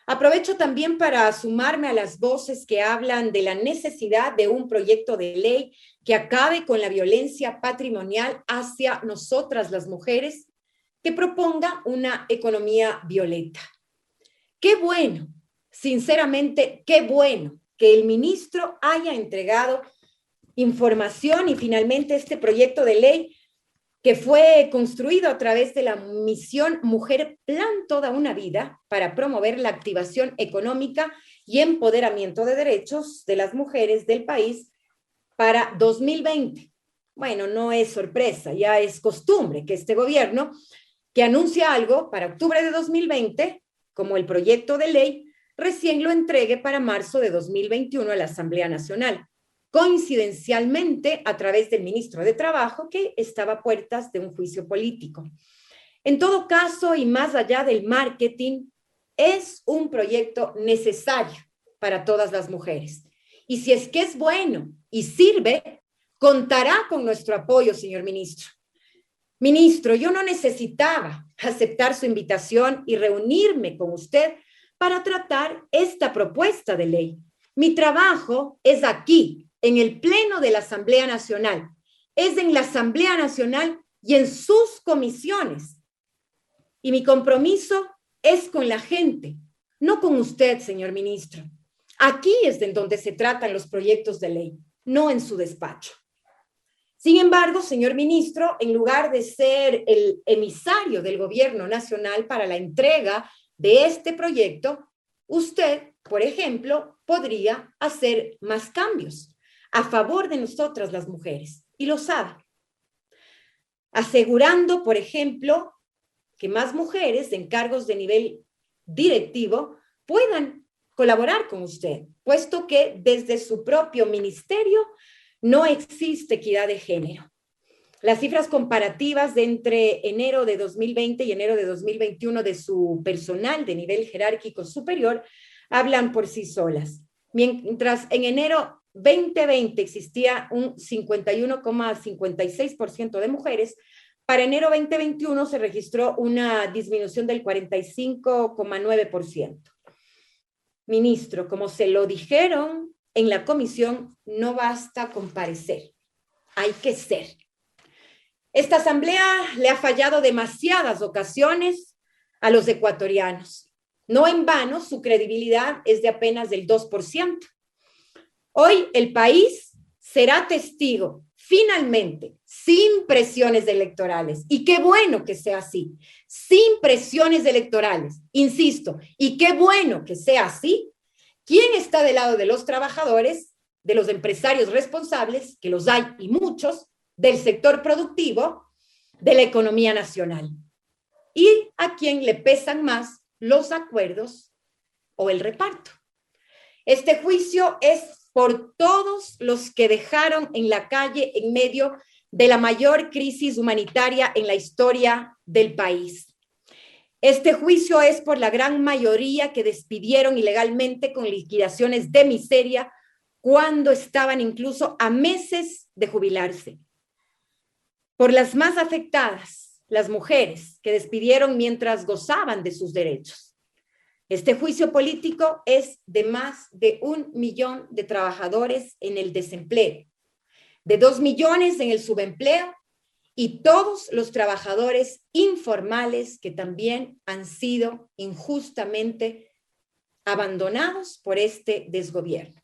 [SPEAKER 4] Aprovecho también para sumarme a las voces que hablan de la necesidad de un proyecto de ley que acabe con la violencia patrimonial hacia nosotras las mujeres, que proponga una economía violeta. Qué bueno, sinceramente, qué bueno que el ministro haya entregado información y finalmente este proyecto de ley que fue construido a través de la misión Mujer Plan Toda una Vida para promover la activación económica y empoderamiento de derechos de las mujeres del país para 2020. Bueno, no es sorpresa, ya es costumbre que este gobierno que anuncia algo para octubre de 2020, como el proyecto de ley, recién lo entregue para marzo de 2021 a la Asamblea Nacional, coincidencialmente a través del ministro de Trabajo, que estaba a puertas de un juicio político. En todo caso, y más allá del marketing, es un proyecto necesario para todas las mujeres. Y si es que es bueno y sirve, contará con nuestro apoyo, señor ministro. Ministro, yo no necesitaba aceptar su invitación y reunirme con usted para tratar esta propuesta de ley. Mi trabajo es aquí, en el Pleno de la Asamblea Nacional. Es en la Asamblea Nacional y en sus comisiones. Y mi compromiso es con la gente, no con usted, señor ministro. Aquí es en donde se tratan los proyectos de ley, no en su despacho. Sin embargo, señor ministro, en lugar de ser el emisario del gobierno nacional para la entrega de este proyecto, usted, por ejemplo, podría hacer más cambios a favor de nosotras las mujeres, y lo sabe. Asegurando, por ejemplo, que más mujeres en cargos de nivel directivo puedan colaborar con usted, puesto que desde su propio ministerio no existe equidad de género. Las cifras comparativas de entre enero de 2020 y enero de 2021 de su personal de nivel jerárquico superior hablan por sí solas. Mientras en enero 2020 existía un 51,56% de mujeres, para enero 2021 se registró una disminución del 45,9%. Ministro, como se lo dijeron en la comisión, no basta con parecer, hay que ser. Esta asamblea le ha fallado demasiadas ocasiones a los ecuatorianos. No en vano, su credibilidad es de apenas del 2%. Hoy el país será testigo, finalmente, sin presiones electorales. Y qué bueno que sea así, sin presiones electorales, insisto, y qué bueno que sea así. ¿Quién está del lado de los trabajadores, de los empresarios responsables, que los hay y muchos, del sector productivo, de la economía nacional? ¿Y a quién le pesan más los acuerdos o el reparto? Este juicio es por todos los que dejaron en la calle en medio de la mayor crisis humanitaria en la historia del país. Este juicio es por la gran mayoría que despidieron ilegalmente con liquidaciones de miseria cuando estaban incluso a meses de jubilarse. Por las más afectadas, las mujeres que despidieron mientras gozaban de sus derechos. Este juicio político es de más de 1 millón de trabajadores en el desempleo, de 2 millones en el subempleo y todos los trabajadores informales que también han sido injustamente abandonados por este desgobierno.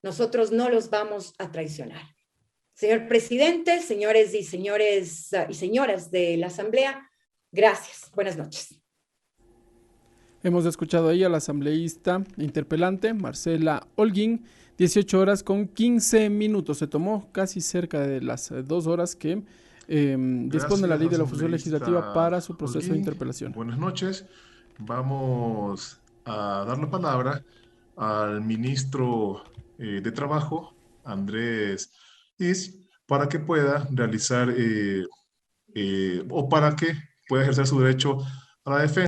[SPEAKER 4] Nosotros no los vamos a traicionar. Señor presidente, señores y señoras de la Asamblea, gracias. Buenas noches.
[SPEAKER 3] Hemos escuchado ahí a la asambleísta interpelante, Marcela Holguín, 18 horas con 15 minutos. Se tomó casi cerca de las 2 horas que dispone la ley de la función legislativa para su proceso
[SPEAKER 12] Holguín,
[SPEAKER 3] de interpelación.
[SPEAKER 12] Buenas noches. Vamos a dar la palabra al ministro de Trabajo, Andrés Is, para que pueda realizar o para que pueda ejercer su derecho a la defensa.